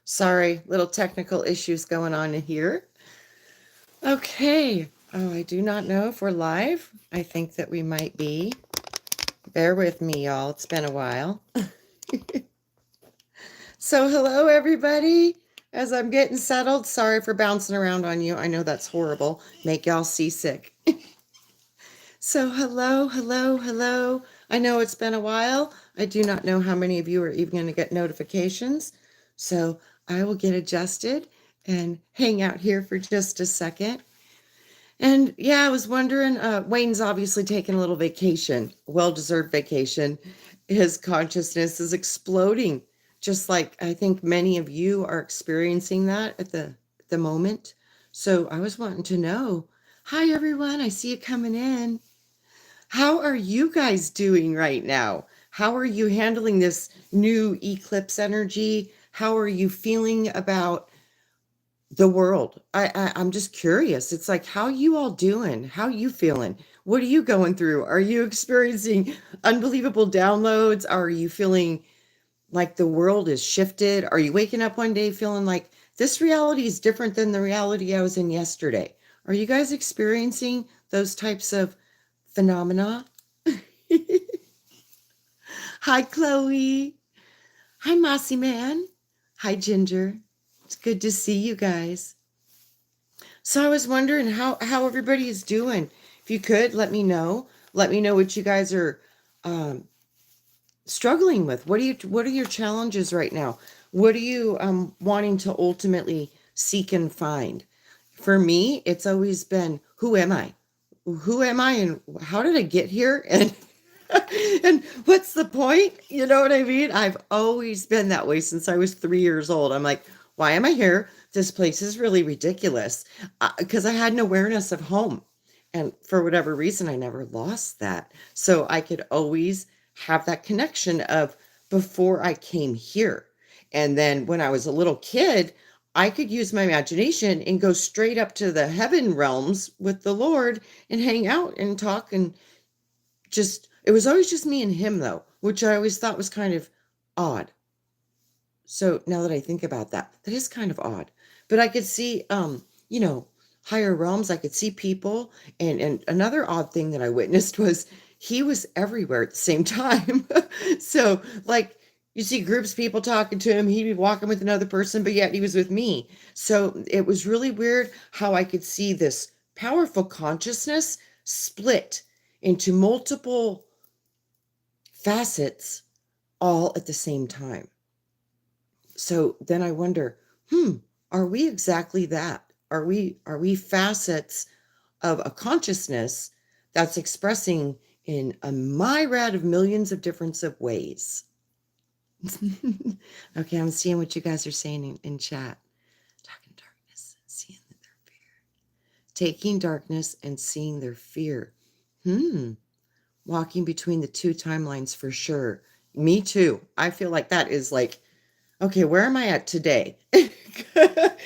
Sorry, little technical issues going on here. Okay. Oh, I do not know if we're live. I think that we might be. Bear with me, y'all. It's been a while. So, hello, everybody. As I'm getting settled, sorry for bouncing around on you. I know that's horrible. Make y'all seasick. So, hello, hello, hello. I know it's been a while. I do not know how many of you are even going to get notifications. So, I will get adjusted and hang out here for just a second. And yeah, I was wondering, Wayne's obviously taking a little vacation, well-deserved vacation. His consciousness is exploding, just like I think many of you are experiencing that at the moment. So I was wanting to know, hi everyone, I see you coming in. How are you guys doing right now? How are you handling this new eclipse energy? How are you feeling about the world? I'm just curious. It's like, how you all doing? How you feeling? What are you going through? Are you experiencing unbelievable downloads? Are you feeling like the world is shifted? Are you waking up one day feeling like this reality is different than the reality I was in yesterday? Are you guys experiencing those types of phenomena? Hi, Chloe. Hi, Mossy Man. Hi, Ginger. It's good to see you guys. So I was wondering how everybody is doing. If you could let me know. Let me know what you guys are struggling with. What are your challenges right now? What are you wanting to ultimately seek and find? For me, it's always been, who am I? Who am I and how did I get here? And and what's the point? You know what I mean? I've always been that way since I was 3 years old. I'm like, why am I here? This place is really ridiculous. Because I had an awareness of home. And for whatever reason, I never lost that. So I could always have that connection of before I came here. And then when I was a little kid, I could use my imagination and go straight up to the heaven realms with the Lord and hang out and talk and just, it was always just me and him though, which I always thought was kind of odd. So now that I think about that, that is kind of odd. But I could see you know, higher realms, I could see people. And another odd thing that I witnessed was he was everywhere at the same time. So like you see groups of people talking to him, he'd be walking with another person, but yet he was with me. So it was really weird how I could see this powerful consciousness split into multiple facets all at the same time. So then I wonder, are we exactly that? Are we facets of a consciousness that's expressing in a myriad of millions of different of ways? Okay, I'm seeing what you guys are saying in chat. Talking darkness, seeing their fear. Taking darkness and seeing their fear. Walking between the two timelines for sure. Me too. I feel like that is like, okay, where am I at today?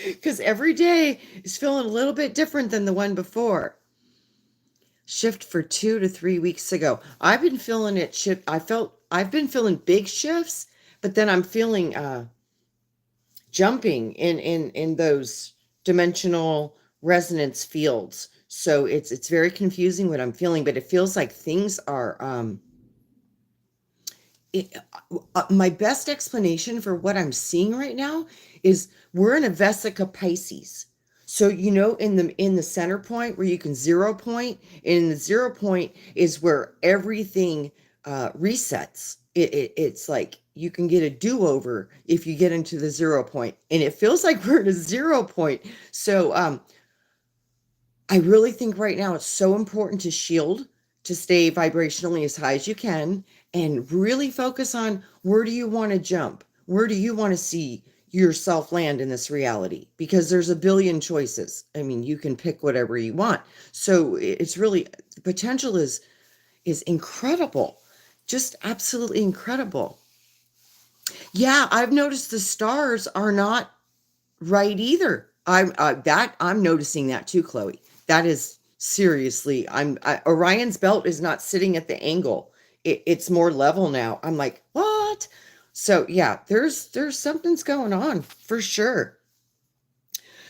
Because every day is feeling a little bit different than the one before. Shift for 2 to 3 weeks ago. I've been feeling it shift. I've been feeling big shifts, but then I'm feeling jumping in those dimensional resonance fields. So it's very confusing what I'm feeling, but it feels like things are my best explanation for what I'm seeing right now is we're in a Vesica Pisces. So you know, in the center point where you can 0 point, and the 0 point is where everything resets. It's like you can get a do-over if you get into the 0 point, and it feels like we're in a 0 point. So I really think right now it's so important to shield, to stay vibrationally as high as you can, and really focus on where do you want to jump? Where do you want to see yourself land in this reality? Because there's a billion choices. I mean, you can pick whatever you want. So it's really, the potential is incredible. Just absolutely incredible. Yeah, I've noticed the stars are not right either. I'm noticing that too, Chloe. That is seriously, Orion's belt is not sitting at the angle. It's more level now. I'm like, what? So yeah, there's something's going on for sure.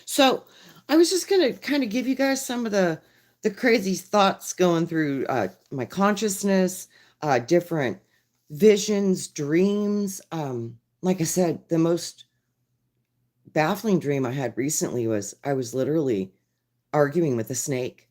So I was just gonna kind of give you guys some of the crazy thoughts going through my consciousness, different visions, dreams. Like I said, the most baffling dream I had recently was I was literally arguing with a snake.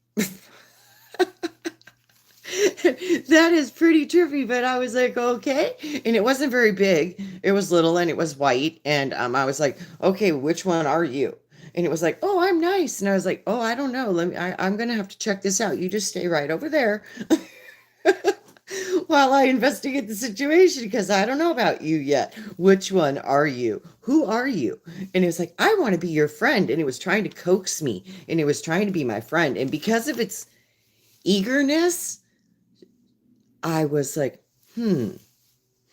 That is pretty trippy, but I was like, okay. And it wasn't very big. It was little and it was white. And I was like, okay, which one are you? And it was like, oh, I'm nice. And I was like, oh, I don't know. I'm gonna have to check this out. You just stay right over there while I investigate the situation because I don't know about you yet. Which one are you? Who are you? And it was like, I want to be your friend. And it was trying to coax me and it was trying to be my friend. And because of its eagerness, I was like, you're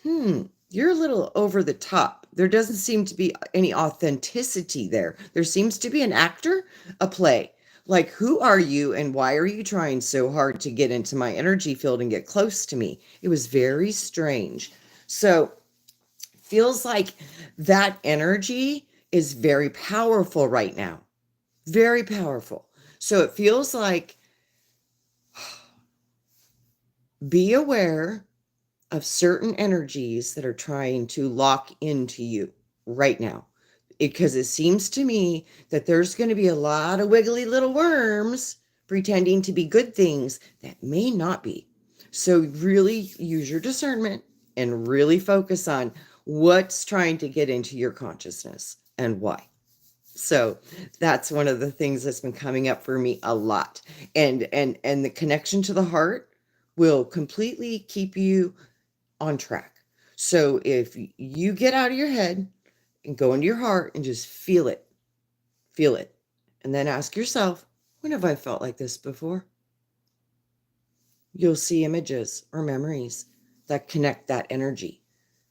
a little over the top. There doesn't seem to be any authenticity there. There seems to be an actor, a play. Like, who are you and why are you trying so hard to get into my energy field and get close to me? It was very strange. So, feels like that energy is very powerful right now. Very powerful. So, it feels like be aware of certain energies that are trying to lock into you right now. Because it seems to me that there's going to be a lot of wiggly little worms pretending to be good things that may not be. So, really use your discernment and really focus on what's trying to get into your consciousness and why. So that's one of the things that's been coming up for me a lot. And the connection to the heart will completely keep you on track. So if you get out of your head and go into your heart and just feel it, and then ask yourself, when have I felt like this before? You'll see images or memories that connect that energy.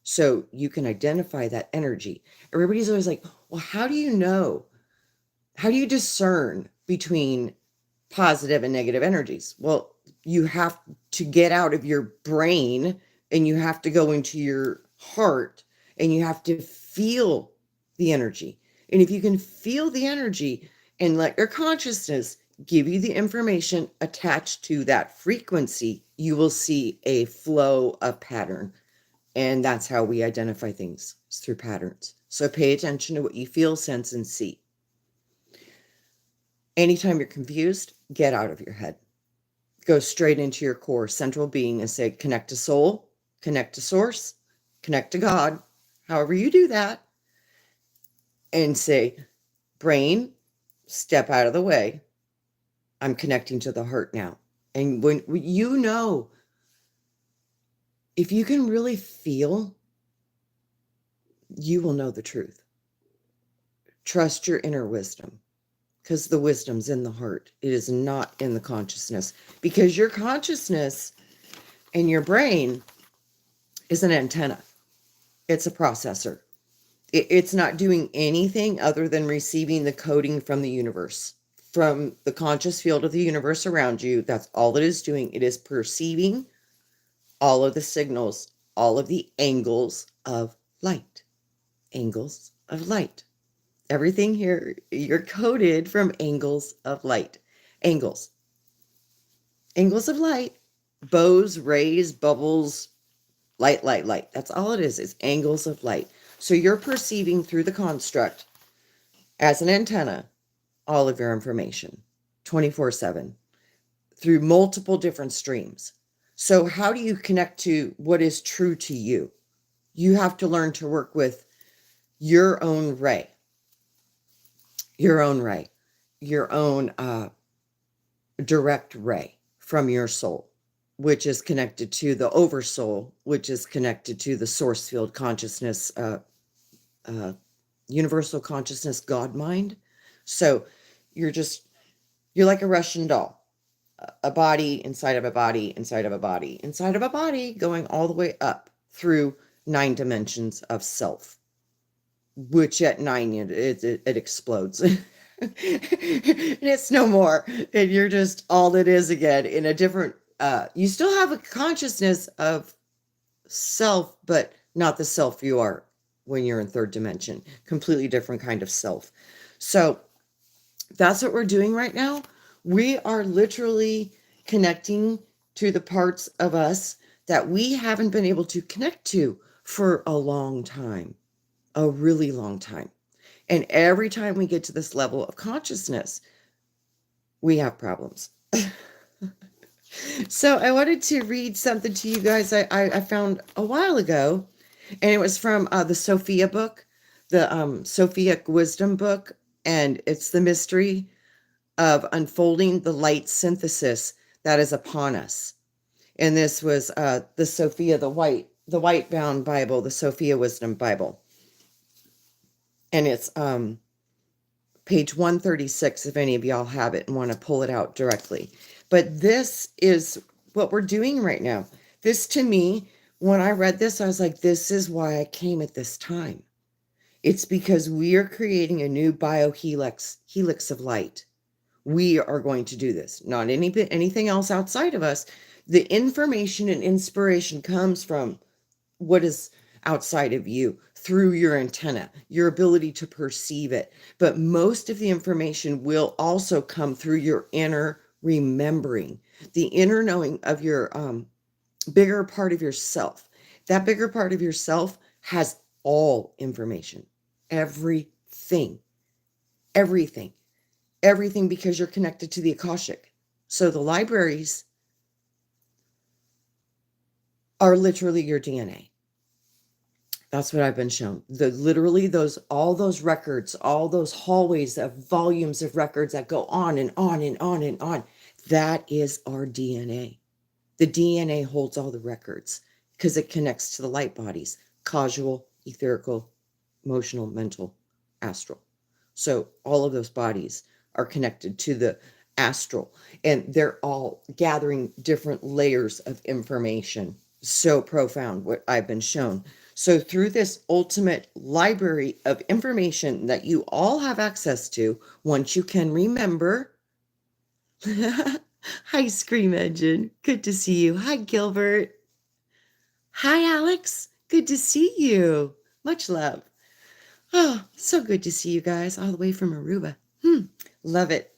So you can identify that energy. Everybody's always like, well, how do you know? How do you discern between positive and negative energies? Well, you have to get out of your brain and you have to go into your heart and you have to feel the energy. And if you can feel the energy and let your consciousness give you the information attached to that frequency, you will see a flow of pattern. And that's how we identify things, is through patterns. So pay attention to what you feel, sense, and see. Anytime you're confused, get out of your head. Go straight into your core central being and say, connect to soul, connect to source, connect to God, however you do that, and say, brain, step out of the way. I'm connecting to the heart now. And when you know, if you can really feel, you will know the truth. Trust your inner wisdom. Because the wisdom's in the heart. It is not in the consciousness. Because your consciousness and your brain is an antenna. It's a processor. It's not doing anything other than receiving the coding from the universe, from the conscious field of the universe around you. That's all it is doing. It is perceiving all of the signals, all of the angles of light. Angles of light. Everything here, you're coded from angles of light. Angles. Angles of light. Bows, rays, bubbles, light, light, light. That's all it is angles of light. So you're perceiving through the construct as an antenna all of your information 24/7 through multiple different streams. So how do you connect to what is true to you? You have to learn to work with your own ray. Your own ray, your own direct ray from your soul, which is connected to the oversoul, which is connected to the source field consciousness, universal consciousness, God mind. So you're like a Russian doll, a body inside of a body, inside of a body, inside of a body, going all the way up through 9 dimensions of self. Which at 9 it explodes and it's no more, and you're just all that is again in a different you still have a consciousness of self, but not the self you are when you're in third dimension. Completely different kind of self. So that's what we're doing right now. We are literally connecting to the parts of us that we haven't been able to connect to for a long time, a really long time. And every time we get to this level of consciousness, we have problems. So I wanted to read something to you guys I found a while ago, and it was from the Sophia book, the Sophic Wisdom book, and it's the mystery of unfolding the light synthesis that is upon us. And this was the Sophia, the white bound Bible, the Sophia Wisdom Bible. And it's page 136, if any of y'all have it and want to pull it out directly. But this is what we're doing right now. This, to me, when I read this, I was like, this is why I came at this time. It's because we are creating a new bio-helix of light. We are going to do this, not anything else outside of us. The information and inspiration comes from what is outside of you through your antenna, your ability to perceive it. But most of the information will also come through your inner remembering, the inner knowing of your bigger part of yourself. That bigger part of yourself has all information, everything, because you're connected to the Akashic. So the libraries are literally your DNA. That's what I've been shown. Literally all those records, all those hallways of volumes of records that go on and on and on and on. That is our DNA. The DNA holds all the records because it connects to the light bodies: causal, etherical, emotional, mental, astral. So all of those bodies are connected to the astral, and they're all gathering different layers of information. So profound what I've been shown. So through this ultimate library of information that you all have access to, once you can remember. Hi, Scream Engine. Good to see you. Hi, Gilbert. Hi, Alex. Good to see you. Much love. Oh, so good to see you guys all the way from Aruba. Love it.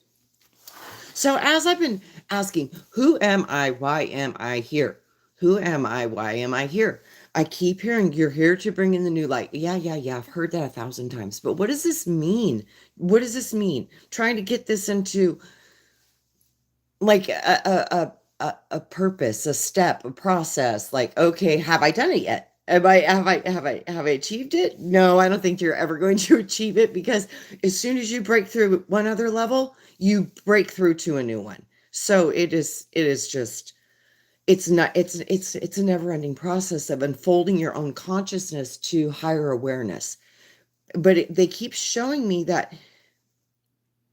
So as I've been asking, who am I? Why am I here? Who am I? Why am I here? I keep hearing you're here to bring in the new light. Yeah. I've heard that 1,000 times. But what does this mean? What does this mean? Trying to get this into like a purpose, a step, a process. Like, okay, have I done it yet? Have I achieved it? No, I don't think you're ever going to achieve it, because as soon as you break through one other level, you break through to a new one. So it is just, it's a never-ending process of unfolding your own consciousness to higher awareness. But they keep showing me that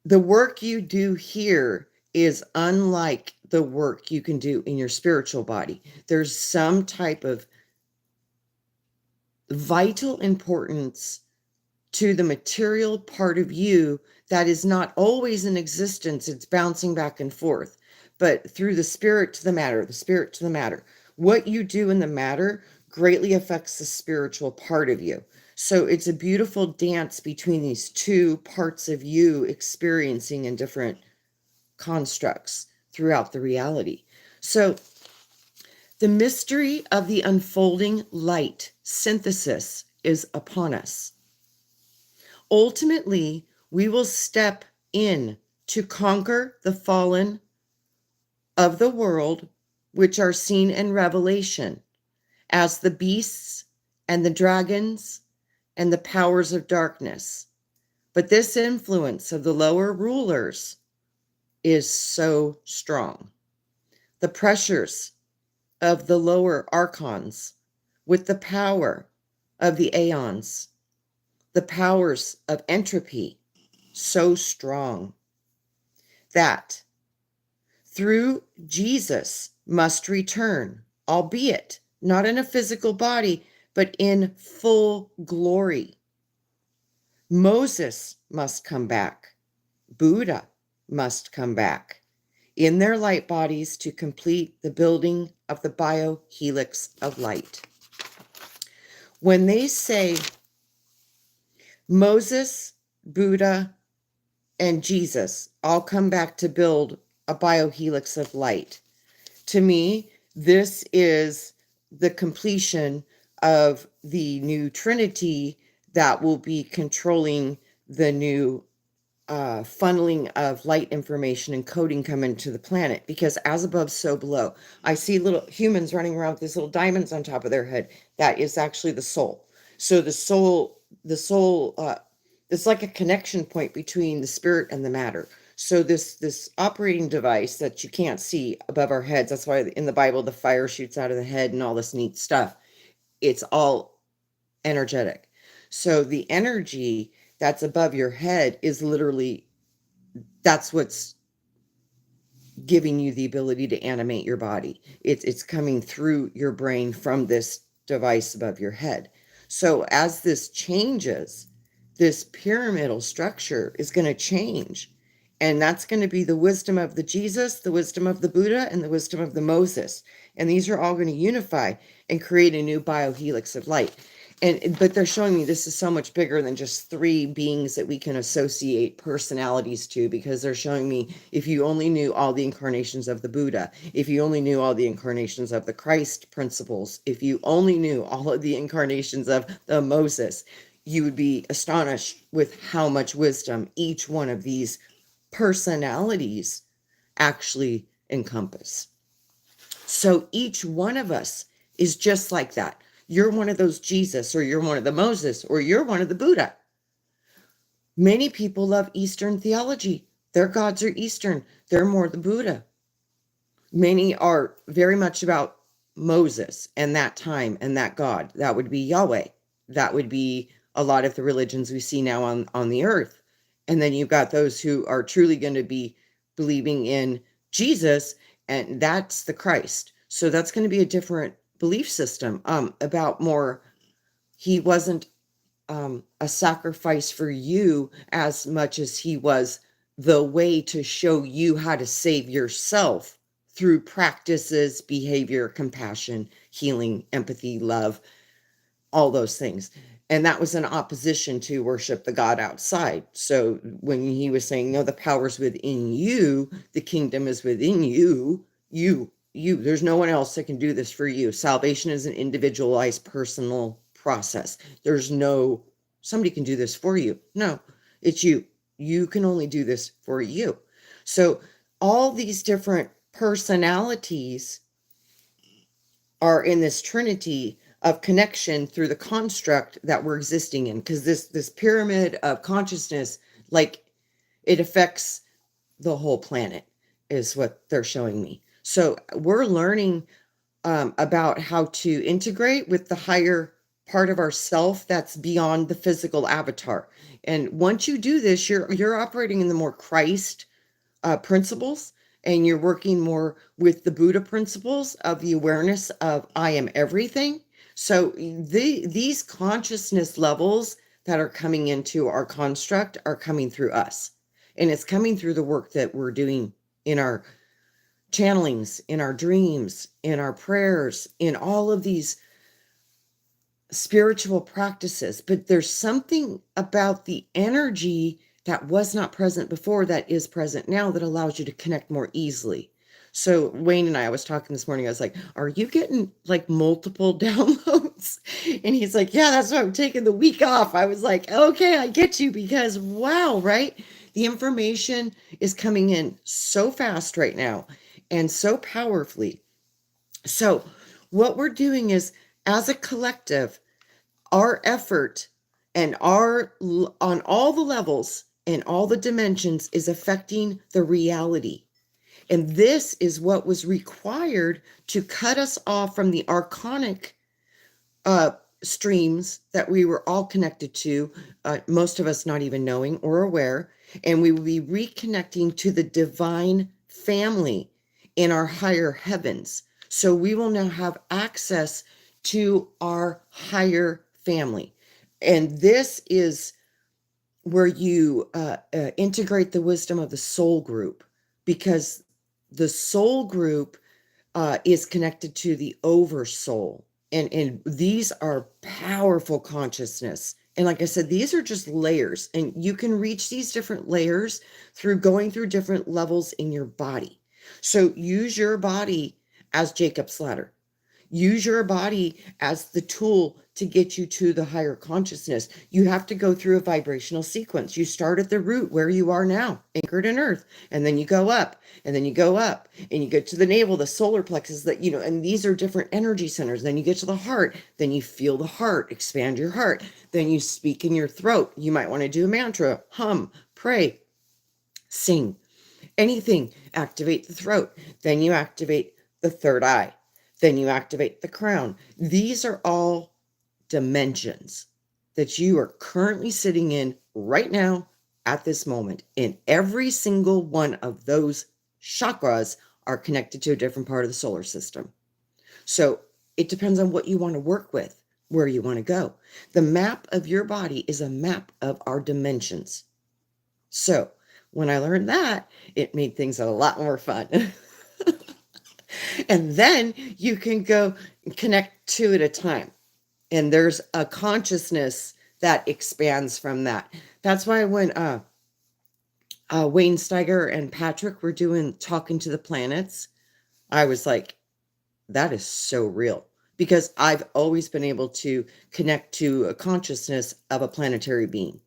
the work you do here is unlike the work you can do in your spiritual body. There's some type of vital importance to the material part of you that is not always in existence. It's bouncing back and forth. But through the spirit to the matter, what you do in the matter greatly affects the spiritual part of you. So it's a beautiful dance between these two parts of you experiencing in different constructs throughout the reality. So the mystery of the unfolding light synthesis is upon us. Ultimately, we will step in to conquer the fallen of the world, which are seen in Revelation as the beasts and the dragons and the powers of darkness. But this influence of the lower rulers is so strong. The pressures of the lower archons with the power of the aeons, the powers of entropy, so strong that through Jesus must return, albeit not in a physical body, but in full glory. Moses must come back. Buddha must come back in their light bodies to complete the building of the bio-helix of light. When they say Moses, Buddha, and Jesus all come back to build a bio-helix of light, to me, this is the completion of the new trinity that will be controlling the new funneling of light information and coding coming to the planet, because as above, so below. I see little humans running around with these little diamonds on top of their head. That is actually the soul. So the soul, it's like a connection point between the spirit and the matter. So this operating device that you can't see above our heads, that's why in the Bible the fire shoots out of the head and all this neat stuff. It's all energetic. So the energy that's above your head is literally, that's what's giving you the ability to animate your body. It's coming through your brain from this device above your head. So as this changes, this pyramidal structure is going to change. And that's going to be the wisdom of the Jesus, the wisdom of the Buddha, and the wisdom of the Moses. And these are all going to unify and create a new biohelix of light. But they're showing me this is so much bigger than just three beings that we can associate personalities to, because they're showing me, if you only knew all the incarnations of the Buddha, if you only knew all the incarnations of the Christ principles, if you only knew all of the incarnations of the Moses, you would be astonished with how much wisdom each one of these personalities actually encompass. So each one of us is just like that. You're one of those Jesus, or you're one of the Moses, or you're one of the Buddha. Many people love Eastern theology. Their gods are Eastern. They're more the Buddha. Many are very much about Moses and that time and that God. That would be Yahweh. That would be a lot of the religions we see now on the earth. And then you've got those who are truly going to be believing in Jesus, and that's the Christ. So that's going to be a different belief system, about more, he wasn't a sacrifice for you as much as he was the way to show you how to save yourself through practices, behavior, compassion, healing, empathy, love, all those things. And that was in opposition to worship the God outside. So when he was saying, no, the power's within you, the kingdom is within you, there's no one else that can do this for you. Salvation is an individualized, personal process. There's no, somebody can do this for you. No, it's you. You can only do this for you. So all these different personalities are in this trinity of connection through the construct that we're existing in, because this pyramid of consciousness, like, it affects the whole planet, is what they're showing me. So we're learning about how to integrate with the higher part of ourself that's beyond the physical avatar. And once you do this, you're operating in the more Christ principles, and you're working more with the Buddha principles of the awareness of I am everything. So these consciousness levels that are coming into our construct are coming through us. And it's coming through the work that we're doing in our channelings, in our dreams, in our prayers, in all of these spiritual practices. But there's something about the energy that was not present before that is present now that allows you to connect more easily. So Wayne and I was talking this morning, I was like, are you getting like multiple downloads? And he's like, yeah, that's why I'm taking the week off. I was like, okay, I get you, because wow, right? The information is coming in so fast right now and so powerfully. So what we're doing is, as a collective, our effort and our on all the levels and all the dimensions is affecting the reality. And this is what was required to cut us off from the archonic streams that we were all connected to, most of us not even knowing or aware. And we will be reconnecting to the divine family in our higher heavens. So we will now have access to our higher family. And this is where you integrate the wisdom of the soul group, because the soul group is connected to the oversoul. And these are powerful consciousness. And like I said, these are just layers, and you can reach these different layers through going through different levels in your body. So use your body as Jacob's ladder. Use your body as the tool to get you to the higher consciousness. You have to go through a vibrational sequence. You start at the root where you are now, anchored in earth, and then you go up, and then you go up, and you get to the navel, the solar plexus, that, and these are different energy centers. Then you get to the heart, then you feel the heart, expand your heart. Then you speak in your throat. You might want to do a mantra, hum, pray, sing, anything, activate the throat. Then you activate the third eye. Then you activate the crown. These are all dimensions that you are currently sitting in right now at this moment. And every single one of those chakras are connected to a different part of the solar system. So it depends on what you want to work with, where you want to go. The map of your body is a map of our dimensions. So when I learned that, it made things a lot more fun. And then you can go connect two at a time. And there's a consciousness that expands from that. That's why when Wayne Steiger and Patrick were doing Talking to the Planets, I was like, that is so real. Because I've always been able to connect to a consciousness of a planetary being.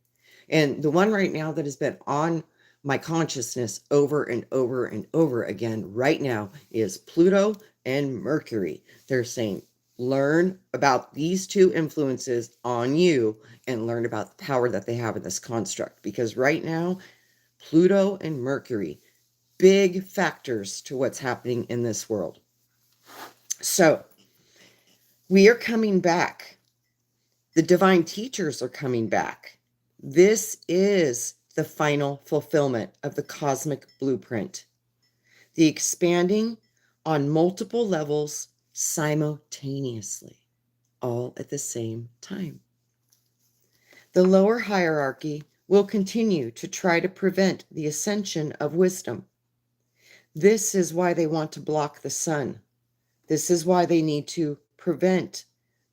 And the one right now that has been on my consciousness over and over and over again right now is Pluto and Mercury. They're saying, learn about these two influences on you and learn about the power that they have in this construct. Because right now, Pluto and Mercury, big factors to what's happening in this world. So we are coming back. The divine teachers are coming back. This is the final fulfillment of the cosmic blueprint. The expanding on multiple levels simultaneously, all at the same time. The lower hierarchy will continue to try to prevent the ascension of wisdom. This is why they want to block the sun. This is why they need to prevent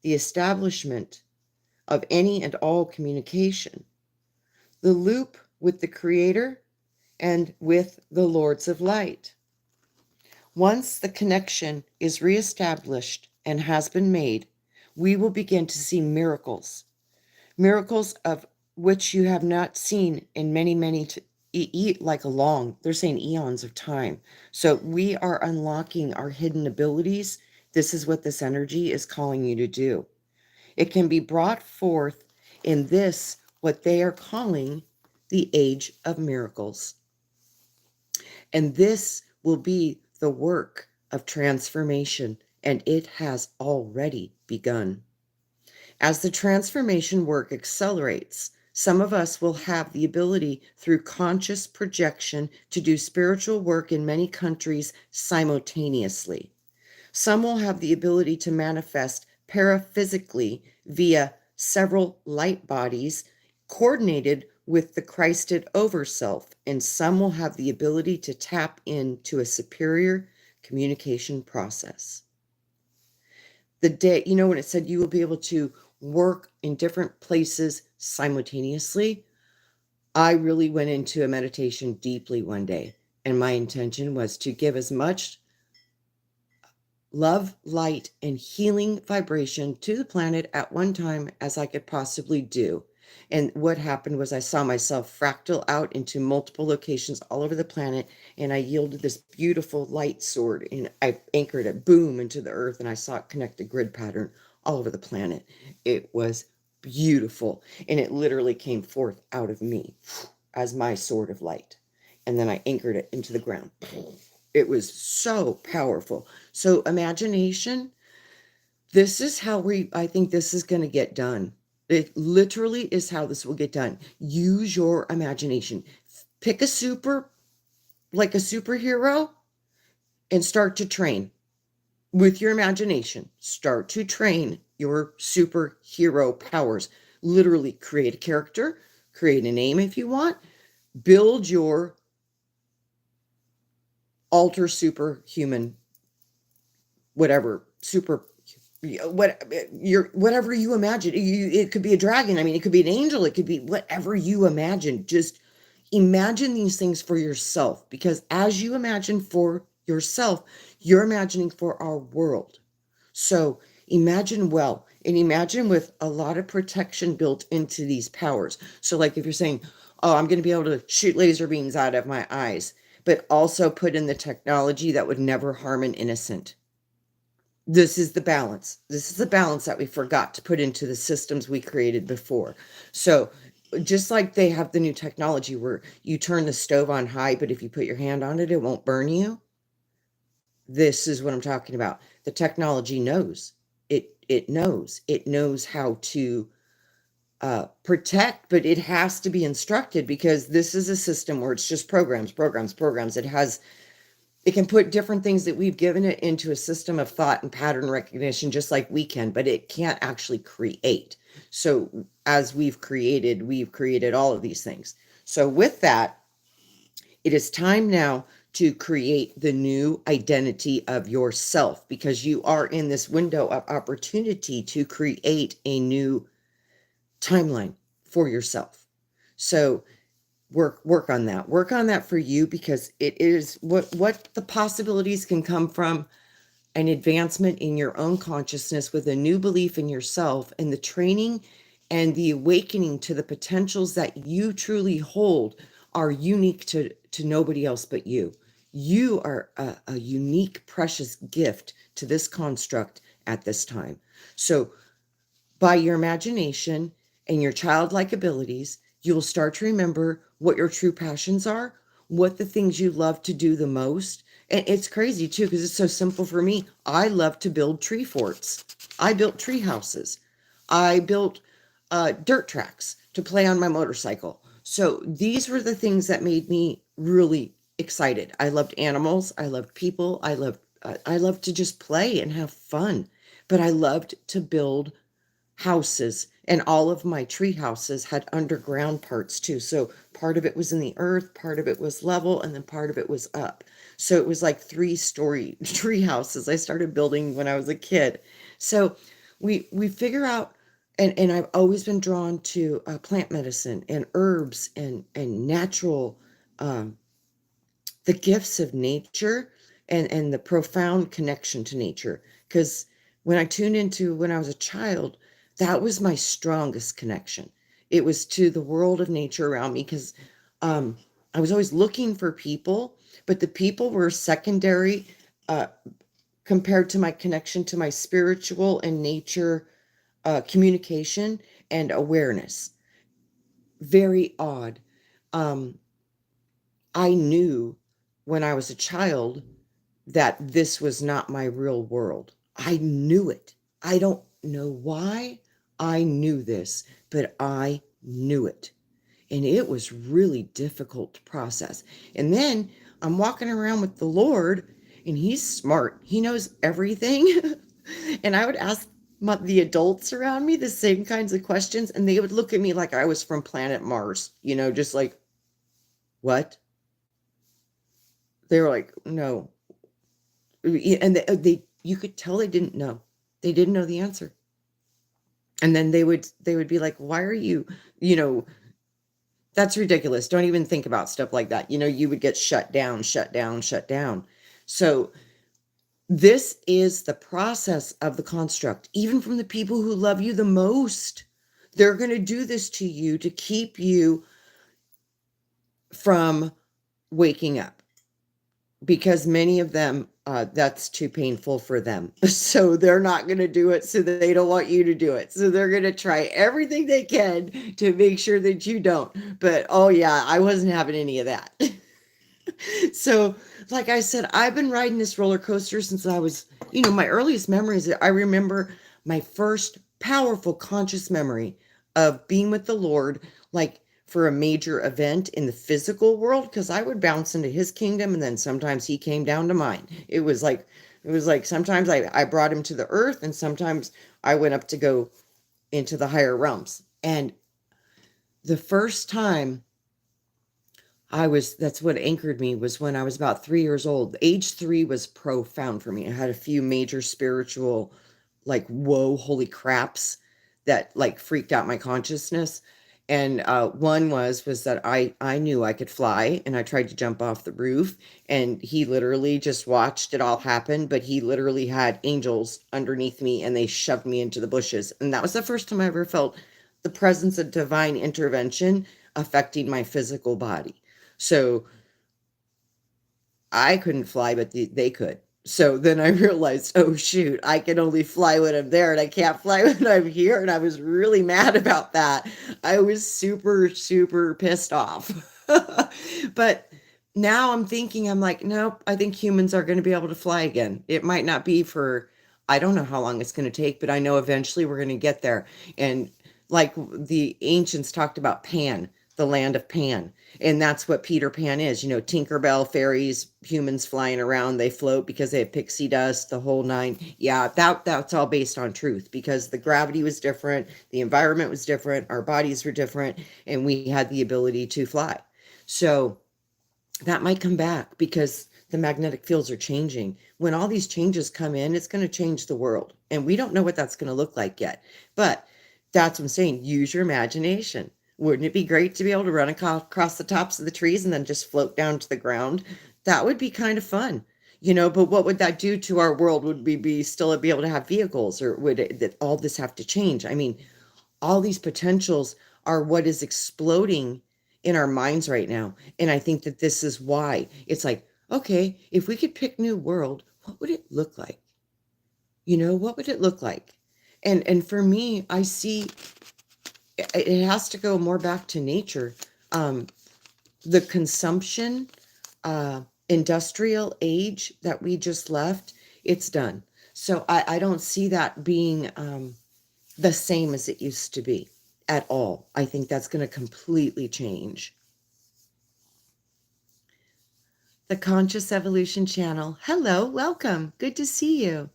the establishment of any and all communication. The loop with the Creator and with the Lords of Light. Once the connection is reestablished and has been made, we will begin to see miracles. Miracles of which you have not seen in many, they're saying eons of time. So we are unlocking our hidden abilities. This is what this energy is calling you to do. It can be brought forth in this, what they are calling the age of miracles. And this will be the work of transformation, and it has already begun. As the transformation work accelerates, some of us will have the ability through conscious projection to do spiritual work in many countries simultaneously. Some will have the ability to manifest paraphysically via several light bodies coordinated with the Christed Overself, and some will have the ability to tap into a superior communication process. The day, when it said you will be able to work in different places simultaneously, I really went into a meditation deeply one day, and my intention was to give as much love, light, and healing vibration to the planet at one time as I could possibly do. And what happened was I saw myself fractal out into multiple locations all over the planet, and I yielded this beautiful light sword, and I anchored it, boom, into the earth, and I saw it connect a grid pattern all over the planet. It was beautiful, and it literally came forth out of me as my sword of light. And then I anchored it into the ground. It was so powerful. So imagination, this is how I think this is going to get done. It literally is how this will get done. Use your imagination. Pick a superhero, and start to train with your imagination. Start to train your superhero powers. Literally create a character, create a name if you want, build your alter superhuman, whatever, super whatever you imagine. It could be a dragon. I mean, it could be an angel. It could be whatever you imagine. Just imagine these things for yourself, because as you imagine for yourself, you're imagining for our world. So imagine well, and imagine with a lot of protection built into these powers. So like if you're saying, oh, I'm going to be able to shoot laser beams out of my eyes, but also put in the technology that would never harm an innocent. This is the balance. This is the balance that we forgot to put into the systems we created before. So just like they have the new technology where you turn the stove on high, but if you put your hand on it, it won't burn you. This is what I'm talking about. The technology knows. It knows how to protect, but it has to be instructed, because this is a system where it's just programs. It can put different things that we've given it into a system of thought and pattern recognition, just like we can, but it can't actually create. So as we've created all of these things. So with that, it is time now to create the new identity of yourself, because you are in this window of opportunity to create a new timeline for yourself. So work on that for you, because it is what the possibilities can come from an advancement in your own consciousness with a new belief in yourself, and the training and the awakening to the potentials that you truly hold are unique to nobody else but you. You are a unique, precious gift to this construct at this time. So by your imagination and your childlike abilities, you will start to remember what your true passions are, what the things you love to do the most. And it's crazy too, because it's so simple for me. I love to build tree forts. I built tree houses. I built dirt tracks to play on my motorcycle. So these were the things that made me really excited. I loved animals. I loved people. I loved to just play and have fun. But I loved to build houses, and all of my tree houses had underground parts too. So part of it was in the earth, part of it was level, and then part of it was up. So it was like 3-story tree houses I started building when I was a kid. So we figure out, and I've always been drawn to plant medicine and herbs and natural, the gifts of nature, and the profound connection to nature. Because when I tuned into when I was a child, that was my strongest connection. It was to the world of nature around me, because I was always looking for people, but the people were secondary uh, compared to my connection to my spiritual and nature communication and awareness. Very odd. Um, I knew when I was a child that this was not my real world. I knew it. I don't know why I knew this, but I knew it. And it was really difficult to process. And then I'm walking around with the Lord, and he's smart. He knows everything. And I would ask the adults around me the same kinds of questions, and they would look at me like I was from planet Mars, just like, what? They were like, no. And they you could tell they didn't know. They didn't know the answer. And then they would be like, why are you know, that's ridiculous. Don't even think about stuff like that. You would get shut down, shut down, shut down. So this is the process of the construct, even from the people who love you the most. They're going to do this to you to keep you from waking up, because many of them, that's too painful for them. So they're not going to do it. So they don't want you to do it. So they're going to try everything they can to make sure that you don't. But oh, yeah, I wasn't having any of that. So, like I said, I've been riding this roller coaster since I was, my earliest memories. I remember my first powerful conscious memory of being with the Lord, like for a major event in the physical world, because I would bounce into his kingdom, and then sometimes he came down to mine. It was like sometimes I brought him to the earth, and sometimes I went up to go into the higher realms. And the first time that's what anchored me, was when I was about 3 years old. Age 3 was profound for me. I had a few major spiritual like, whoa, holy craps that like freaked out my consciousness. And one was that I knew I could fly, and I tried to jump off the roof, and he literally just watched it all happen. But he literally had angels underneath me, and they shoved me into the bushes. And that was the first time I ever felt the presence of divine intervention affecting my physical body. So I couldn't fly, but they could. So then I realized, oh shoot, I can only fly when I'm there and I can't fly when I'm here. And I was really mad about that. I was super, super pissed off. But now I'm thinking, I'm like, nope, I think humans are going to be able to fly again. It might not be for, I don't know how long it's going to take, but I know eventually we're going to get there. And like the ancients talked about Pan, the land of Pan. And that's what Peter Pan is, Tinkerbell, fairies, humans flying around, they float because they have pixie dust, the whole nine. Yeah, that's all based on truth, because the gravity was different, the environment was different, our bodies were different, and we had the ability to fly. So that might come back because the magnetic fields are changing. When all these changes come in, it's going to change the world. And we don't know what that's going to look like yet. But that's what I'm saying. Use your imagination. Wouldn't it be great to be able to run across the tops of the trees and then just float down to the ground? That would be kind of fun. But what would that do to our world? Would we be still be able to have vehicles, or would that all this have to change? I mean, all these potentials are what is exploding in our minds right now. And I think that this is why it's like, okay, if we could pick new world, what would it look like? What would it look like? And for me, I see it has to go more back to nature. The consumption, industrial age that we just left, it's done. So I don't see that being the same as it used to be at all. I think that's going to completely change. The Conscious Evolution channel. Hello, welcome. Good to see you.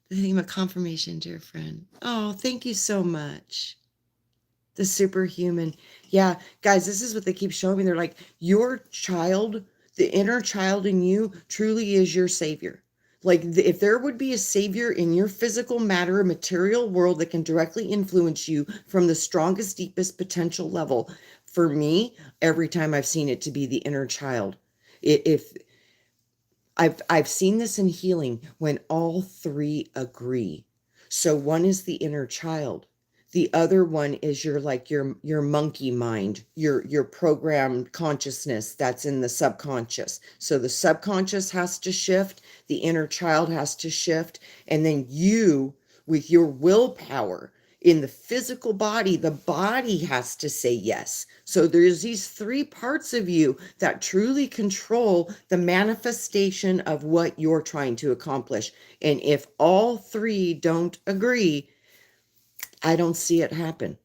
The theme of confirmation, dear friend. Oh, thank you so much. The superhuman. Yeah, guys, this is what they keep showing me. They're like, your child, the inner child in you truly is your savior. Like, if there would be a savior in your physical matter, material world that can directly influence you from the strongest, deepest potential level, for me, every time I've seen it to be the inner child. If I've seen this in healing when all three agree. So one is the inner child. The other one is your monkey mind, your programmed consciousness that's in the subconscious. So the subconscious has to shift, the inner child has to shift, and then you, with your willpower in the physical body, the body has to say yes. So there's these three parts of you that truly control the manifestation of what you're trying to accomplish. And if all three don't agree, I don't see it happen.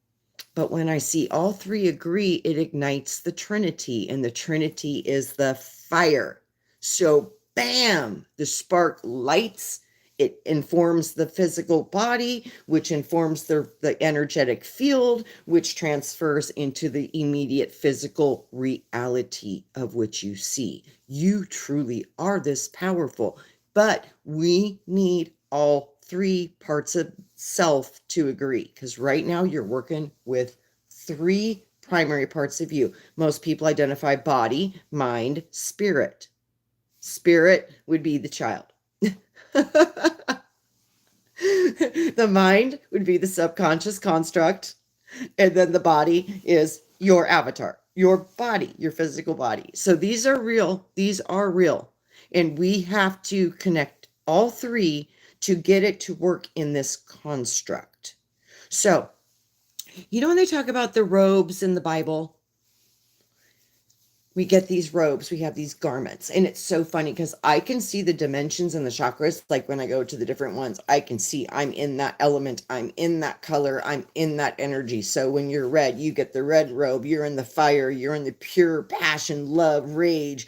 But when I see all three agree, it ignites the trinity, and the trinity is the fire. So bam, the spark lights. It informs the physical body, which informs the energetic field, which transfers into the immediate physical reality of which you see. You truly are this powerful, but we need all three parts of self to agree, because right now you're working with three primary parts of you. Most people identify body, mind, spirit. Spirit would be the child. The mind would be the subconscious construct, and then the body is your avatar, your body, your physical body. So these are real. These are real. And we have to connect all three to get it to work in this construct. So, when they talk about the robes in the Bible, we get these robes, we have these garments, and it's so funny because I can see the dimensions and the chakras. Like when I go to the different ones, I can see I'm in that element, I'm in that color, I'm in that energy. So when you're red, you get the red robe, you're in the fire, you're in the pure passion, love, rage,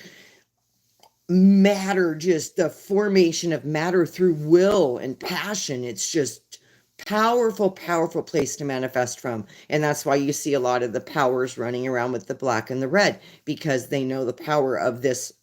matter, just the formation of matter through will and passion. It's just powerful place to manifest from. And that's why you see a lot of the powers running around with the black and the red, because they know the power of this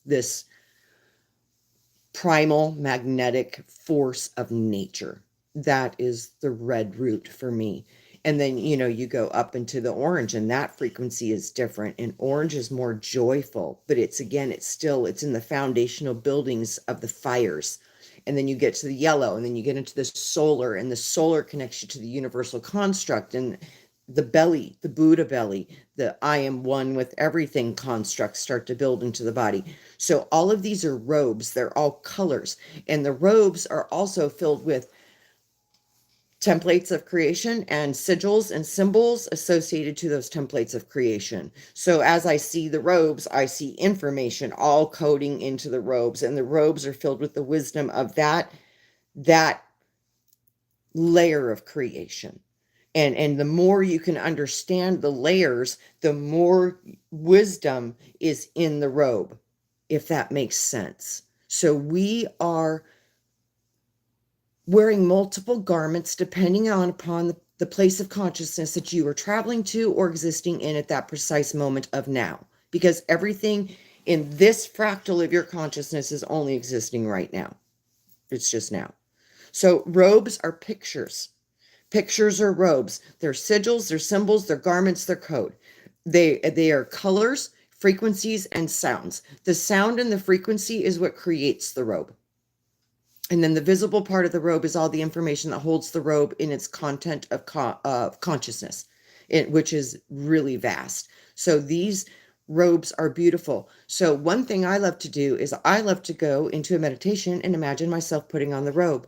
primal magnetic force of nature. that is the red root for me. And then, you go up into the orange, and that frequency is different. And orange is more joyful, but it's in the foundational buildings of the fires. And then you get to the yellow, and then you get into the solar, and the solar connects you to the universal construct, and the belly, the Buddha belly, the I am one with everything constructs start to build into the body. So all of these are robes. They're all colors. And the robes are also filled with templates of creation and sigils and symbols associated to those templates of creation. So as I see the robes, I see information all coding into the robes, and the robes are filled with the wisdom of that layer of creation. And the more you can understand the layers, the more wisdom is in the robe, if that makes sense. So we are wearing multiple garments depending upon the place of consciousness that you are traveling to or existing in at that precise moment of now. Because everything in this fractal of your consciousness is only existing right now. It's just now. So robes are pictures. Pictures are robes. They're sigils, they're symbols, they're garments, they're code. They are colors, frequencies, and sounds. The sound and the frequency is what creates the robe. And then the visible part of the robe is all the information that holds the robe in its content of consciousness, which is really vast. So these robes are beautiful. So one thing I love to do is I love to go into a meditation and imagine myself putting on the robe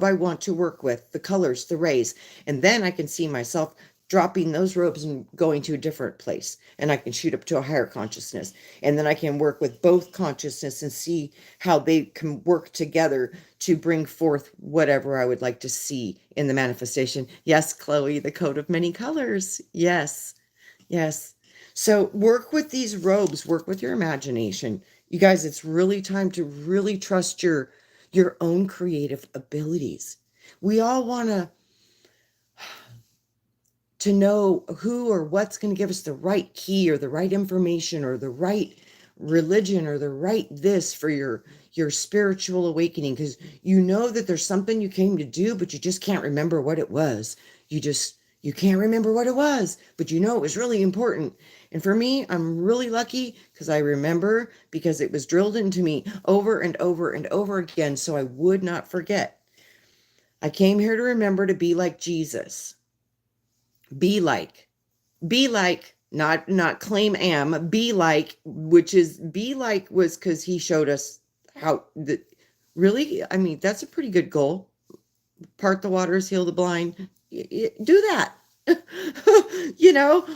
I want to work with, the colors, the rays. And then I can see myself dropping those robes and going to a different place, and I can shoot up to a higher consciousness, and then I can work with both consciousness and see how they can work together to bring forth whatever I would like to see in the manifestation. Yes, Chloe, the coat of many colors. Yes, yes. So work with these robes, work with your imagination. You guys, it's really time to really trust your own creative abilities. We all want to know who or what's going to give us the right key or the right information or the right religion or the right this for your spiritual awakening, because you know that there's something you came to do, but you just can't remember what it was. You can't remember what it was, but you know it was really important. And for me, I'm really lucky because I remember, because it was drilled into me over and over and over again, so I would not forget. I came here to remember to be like Jesus. Be like, not claim am, be like, which is be like was because he showed us how the really, I mean, that's a pretty good goal. Part the waters, heal the blind. Do that.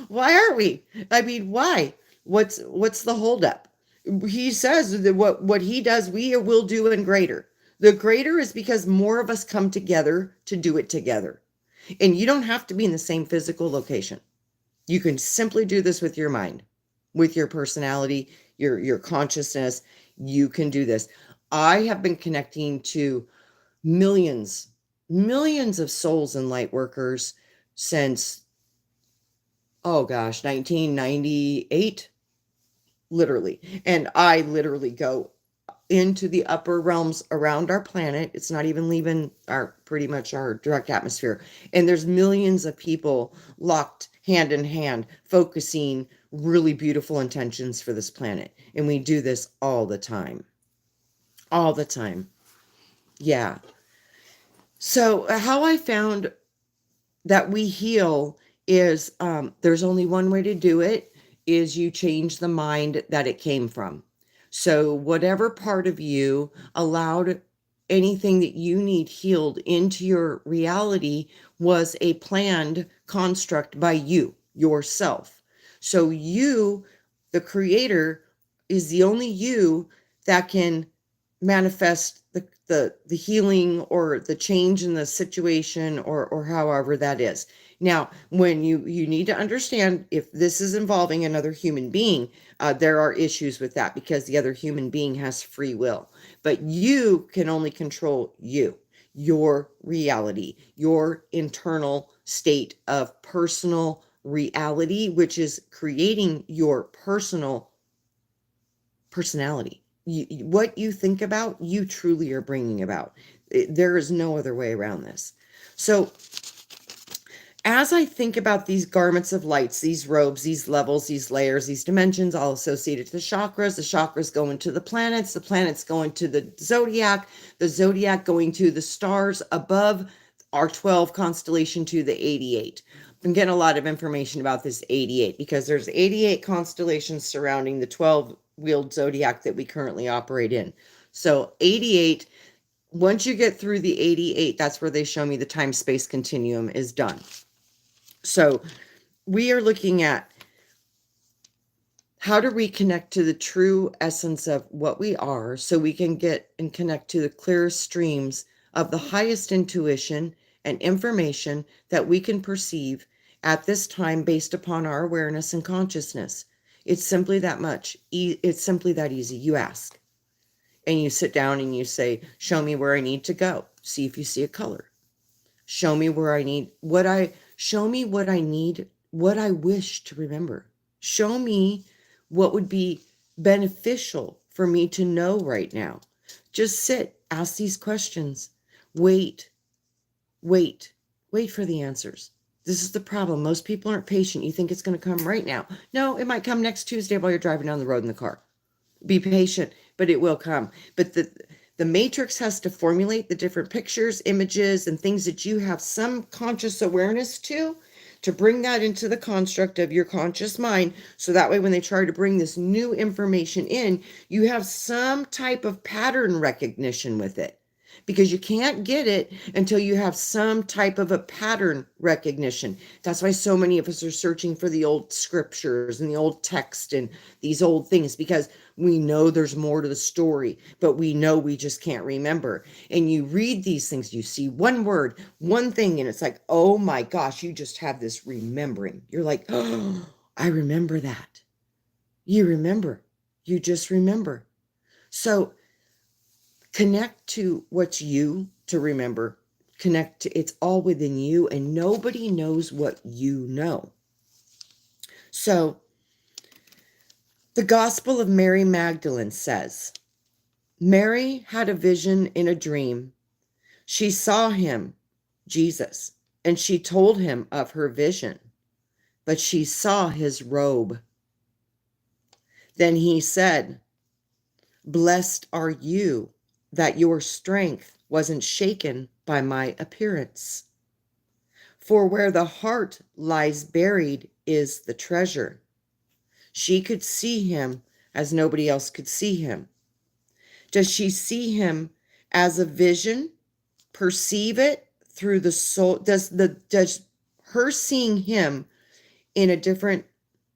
Why aren't we? I mean, why? What's the holdup? He says that what he does, we will do in greater. The greater is because more of us come together to do it together. And you don't have to be in the same physical location. You can simply do this with your mind, with your personality, your consciousness. You can do this. I have been connecting to millions, millions of souls and light workers since, oh gosh, 1998, literally. And I literally go into the upper realms around our planet. It's not even leaving pretty much our direct atmosphere. And there's millions of people locked hand in hand, focusing really beautiful intentions for this planet. And we do this all the time. All the time. Yeah. So how I found that we heal is there's only one way to do it, is you change the mind that it came from. So whatever part of you allowed anything that you need healed into your reality was a planned construct by you, yourself. So you, the creator, is the only you that can manifest the healing or the change in the situation, or however that is. Now, when you need to understand, if this is involving another human being, there are issues with that because the other human being has free will. But you can only control you, your reality, your internal state of personal reality, which is creating your personal personality. What you think about, you truly are bringing about. There is no other way around this. So as I think about these garments of lights, these robes, these levels, these layers, these dimensions, all associated to the chakras go into the planets go into the zodiac going to the stars above our 12 constellation to the 88. I'm getting a lot of information about this 88 because there's 88 constellations surrounding the 12-wheeled zodiac that we currently operate in. So 88, once you get through the 88, that's where they show me the time-space continuum is done. So we are looking at how to reconnect to the true essence of what we are so we can get and connect to the clearest streams of the highest intuition and information that we can perceive at this time based upon our awareness and consciousness. It's simply that much. It's simply that easy. You ask and you sit down and you say, show me where I need to go. See if you see a color. Show me where I need show me what I need, what I wish to remember. Show me what would be beneficial for me to know right now. Just sit, ask these questions. Wait for the answers. This is the problem. Most people aren't patient. You think it's going to come right now. No, it might come next Tuesday while you're driving down the road in the car. Be patient, but it will come. But the matrix has to formulate the different pictures, images, and things that you have some conscious awareness to bring that into the construct of your conscious mind. So that way, when they try to bring this new information in, you have some type of pattern recognition with it. Because you can't get it until you have some type of a pattern recognition. That's why so many of us are searching for the old scriptures and the old text and these old things, because we know there's more to the story, but we know we just can't remember. And you read these things, you see one word, one thing, and it's like, oh my gosh, you just have this remembering. You're like, oh, I remember that. You remember. You just remember. So connect to what's you to remember. Connect to, it's all within you, and nobody knows what you know. So the Gospel of Mary Magdalene says, Mary had a vision in a dream. She saw him, Jesus, and she told him of her vision, but she saw his robe. Then he said, blessed are you that your strength wasn't shaken by my appearance. For where the heart lies buried is the treasure. She could see him as nobody else could see him. Does she see him as a vision, perceive it through the soul? Does her seeing him in a different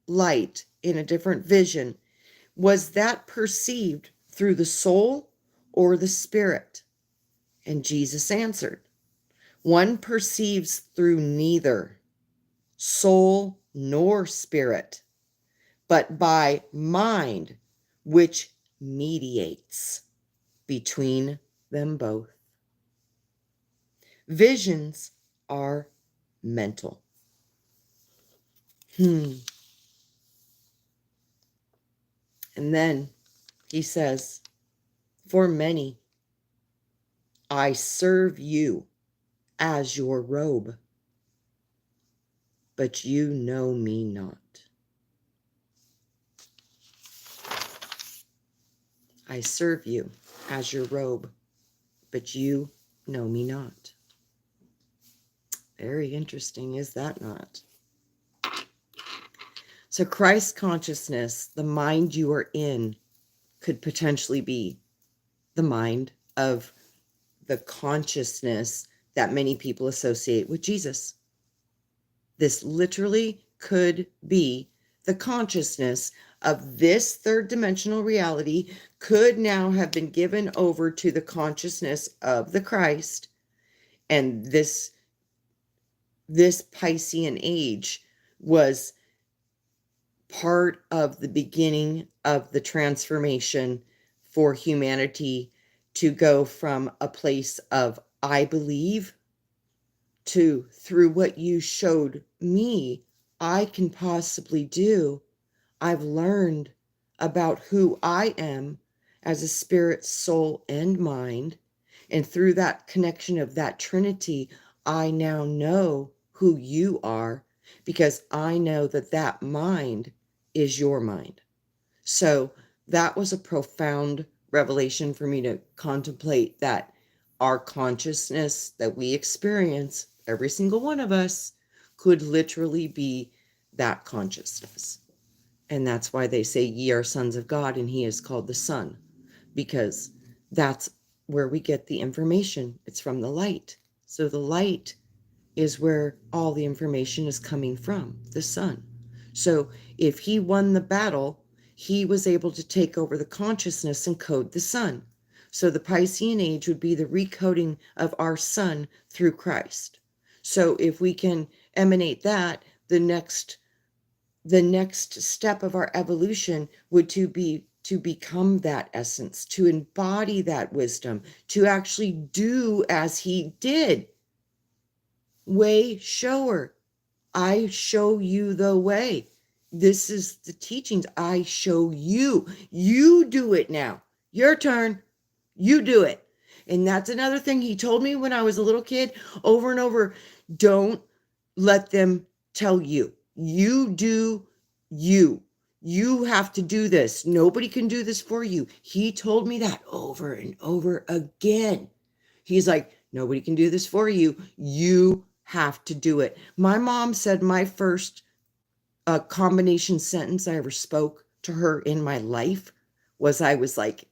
light, in a different vision, was that perceived through the soul or the spirit? And Jesus answered, one perceives through neither soul nor spirit, but by mind, which mediates between them both. Visions are mental. And then he says, for many, I serve you as your robe, but you know me not. I serve you as your robe, but you know me not. Very interesting, is that not? So Christ consciousness, the mind you are in, could potentially be the mind of the consciousness that many people associate with Jesus. This literally could be the consciousness of this third dimensional reality, could now have been given over to the consciousness of the Christ. And this Piscean age was part of the beginning of the transformation for humanity to go from a place of I believe to, through what you showed me I can possibly do, I've learned about who I am as a spirit, soul, and mind. And through that connection of that trinity, I now know who you are because I know that that mind is your mind. So that was a profound revelation for me to contemplate, that our consciousness that we experience, every single one of us, could literally be that consciousness. And that's why they say, ye are sons of God, and he is called the Son, because that's where we get the information. It's from the light. So the light is where all the information is coming from, the sun. So if he won the battle, he was able to take over the consciousness and code the sun. So the Piscean age would be the recoding of our sun through Christ. So if we can emanate that, the next step of our evolution would to become that essence, to embody that wisdom, to actually do as he did. Way shower. I show you the way. This is the teachings. I show you. You do it now. Your turn. You do it. And that's another thing he told me when I was a little kid over and over. Don't let them tell you. You do you. You have to do this. Nobody can do this for you. He told me that over and over again. He's like, nobody can do this for you. You have to do it. My mom said my first combination sentence I ever spoke to her in my life was, I was like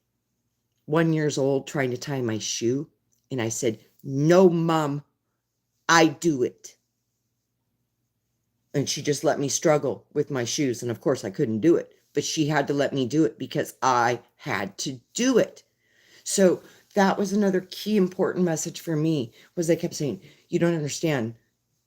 1 year old trying to tie my shoe. And I said, no, Mom, I do it. And she just let me struggle with my shoes. And of course I couldn't do it, but she had to let me do it because I had to do it. So that was another key important message for me, was they kept saying, you don't understand.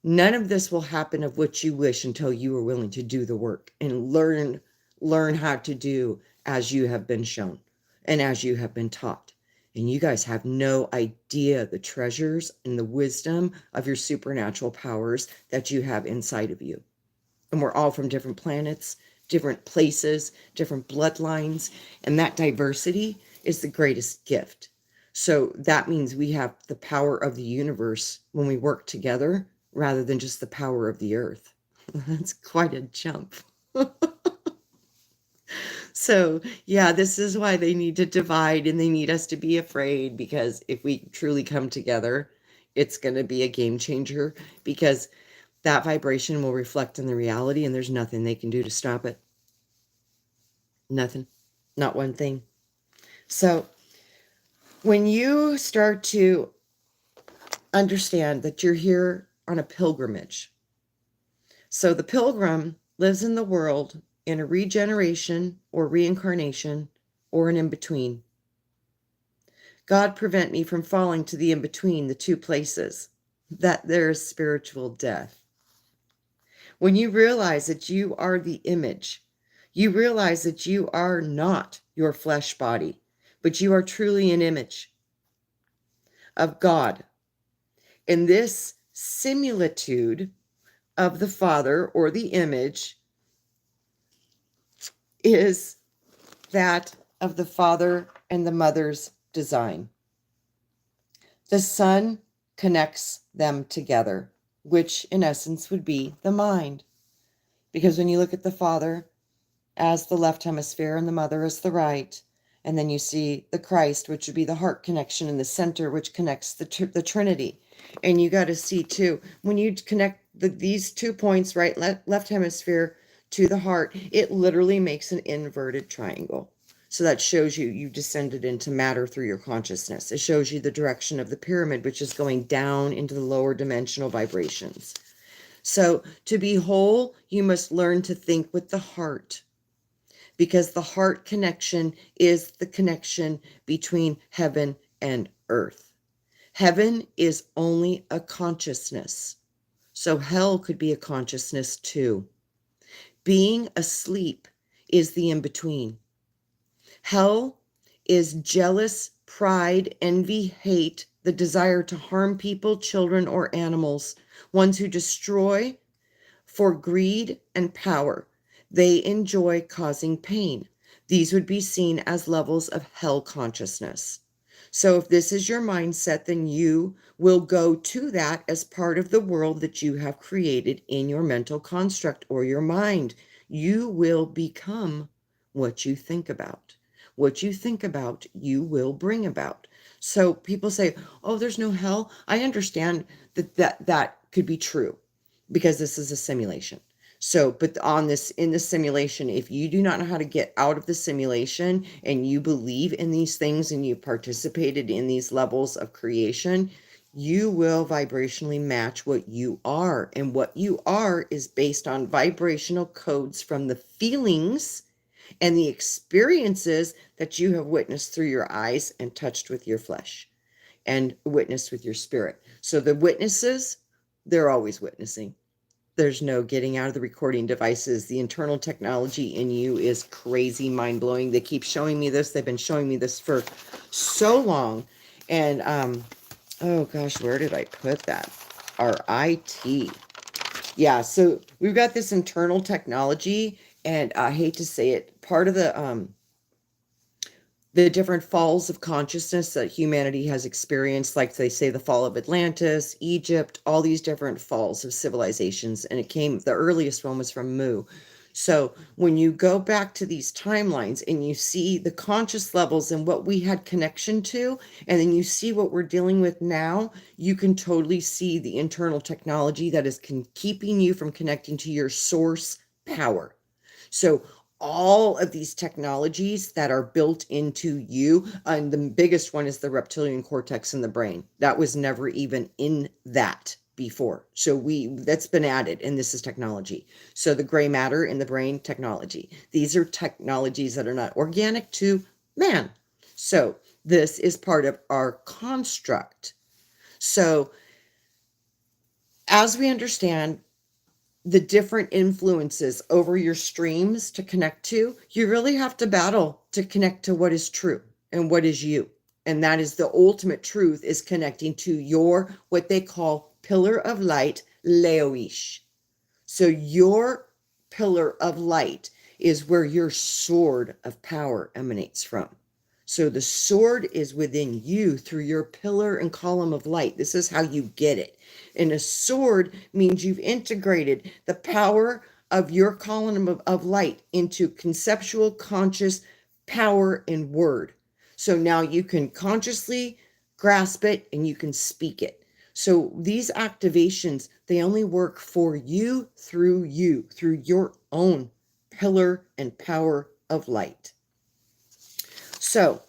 None of this will happen of what you wish until you are willing to do the work and learn how to do as you have been shown and as you have been taught. And you guys have no idea the treasures and the wisdom of your supernatural powers that you have inside of you. And we're all from different planets, different places, different bloodlines, and that diversity is the greatest gift. So that means we have the power of the universe when we work together rather than just the power of the earth. That's quite a jump. So yeah, this is why they need to divide and they need us to be afraid, because if we truly come together, it's going to be a game changer, because that vibration will reflect in the reality and there's nothing they can do to stop it. Nothing. Not one thing. So when you start to understand that you're here on a pilgrimage, so the pilgrim lives in the world in a regeneration or reincarnation or an in-between. God prevent me from falling to the in-between, the two places, that there is spiritual death. When you realize that you are the image, you realize that you are not your flesh body, but you are truly an image of God. And this similitude of the Father or the image is that of the Father and the Mother's design. The Son connects them together, which in essence would be the mind. Because when you look at the Father as the left hemisphere and the Mother as the right, and then you see the Christ, which would be the heart connection in the center, which connects the Trinity. And you got to see too, when you connect these 2 points, right, left hemisphere to the heart, it literally makes an inverted triangle. So that shows you descended into matter through your consciousness. It shows you the direction of the pyramid, which is going down into the lower dimensional vibrations. So to be whole, you must learn to think with the heart, because the heart connection is the connection between heaven and earth. Heaven is only a consciousness. So hell could be a consciousness too. Being asleep is the in-between. Hell is jealous, pride, envy, hate, the desire to harm people, children, or animals, ones who destroy for greed and power. They enjoy causing pain. These would be seen as levels of hell consciousness. So if this is your mindset, then you will go to that as part of the world that you have created in your mental construct or your mind. You will become what you think about. What you think about, you will bring about. So people say, "Oh, there's no hell." I understand that could be true because this is a simulation. So, but on this, in the simulation, if you do not know how to get out of the simulation and you believe in these things and you participated in these levels of creation, you will vibrationally match what you are. And what you are is based on vibrational codes from the feelings and the experiences that you have witnessed through your eyes and touched with your flesh and witnessed with your spirit. So the witnesses, they're always witnessing. There's no getting out of the recording devices. The internal technology in you is crazy, mind-blowing. They keep showing me this. They've been showing me this for so long. And oh gosh, where did I put that? Our IT. Yeah, so we've got this internal technology, and I hate to say it, part of the different falls of consciousness that humanity has experienced, like they say the fall of Atlantis, Egypt, all these different falls of civilizations. And the earliest one was from Mu. So when you go back to these timelines and you see the conscious levels and what we had connection to, and then you see what we're dealing with now, you can totally see the internal technology that is keeping you from connecting to your source power. So all of these technologies that are built into you, and the biggest one is the reptilian cortex in the brain. That was never even in that before. So that's been added, and this is technology. So the gray matter in the brain, technology. These are technologies that are not organic to man. So this is part of our construct. So as we understand the different influences over your streams to connect to, you really have to battle to connect to what is true and what is you. And that is the ultimate truth, is connecting to your, what they call pillar of light, Leoish. So your pillar of light is where your sword of power emanates from. So the sword is within you through your pillar and column of light. This is how you get it. And a sword means you've integrated the power of your column of light into conceptual, conscious power and word. So now you can consciously grasp it and you can speak it. So these activations, they only work for you, through your own pillar and power of light. So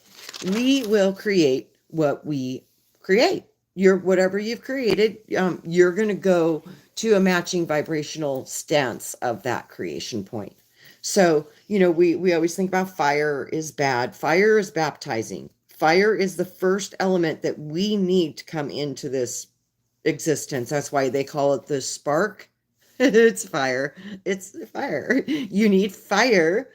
we will create what we create. Whatever you've created, you're going to go to a matching vibrational stance of that creation point. So, we always think about fire is bad. Fire is baptizing. Fire is the first element that we need to come into this existence. That's why they call it the spark. It's fire. It's fire. You need fire.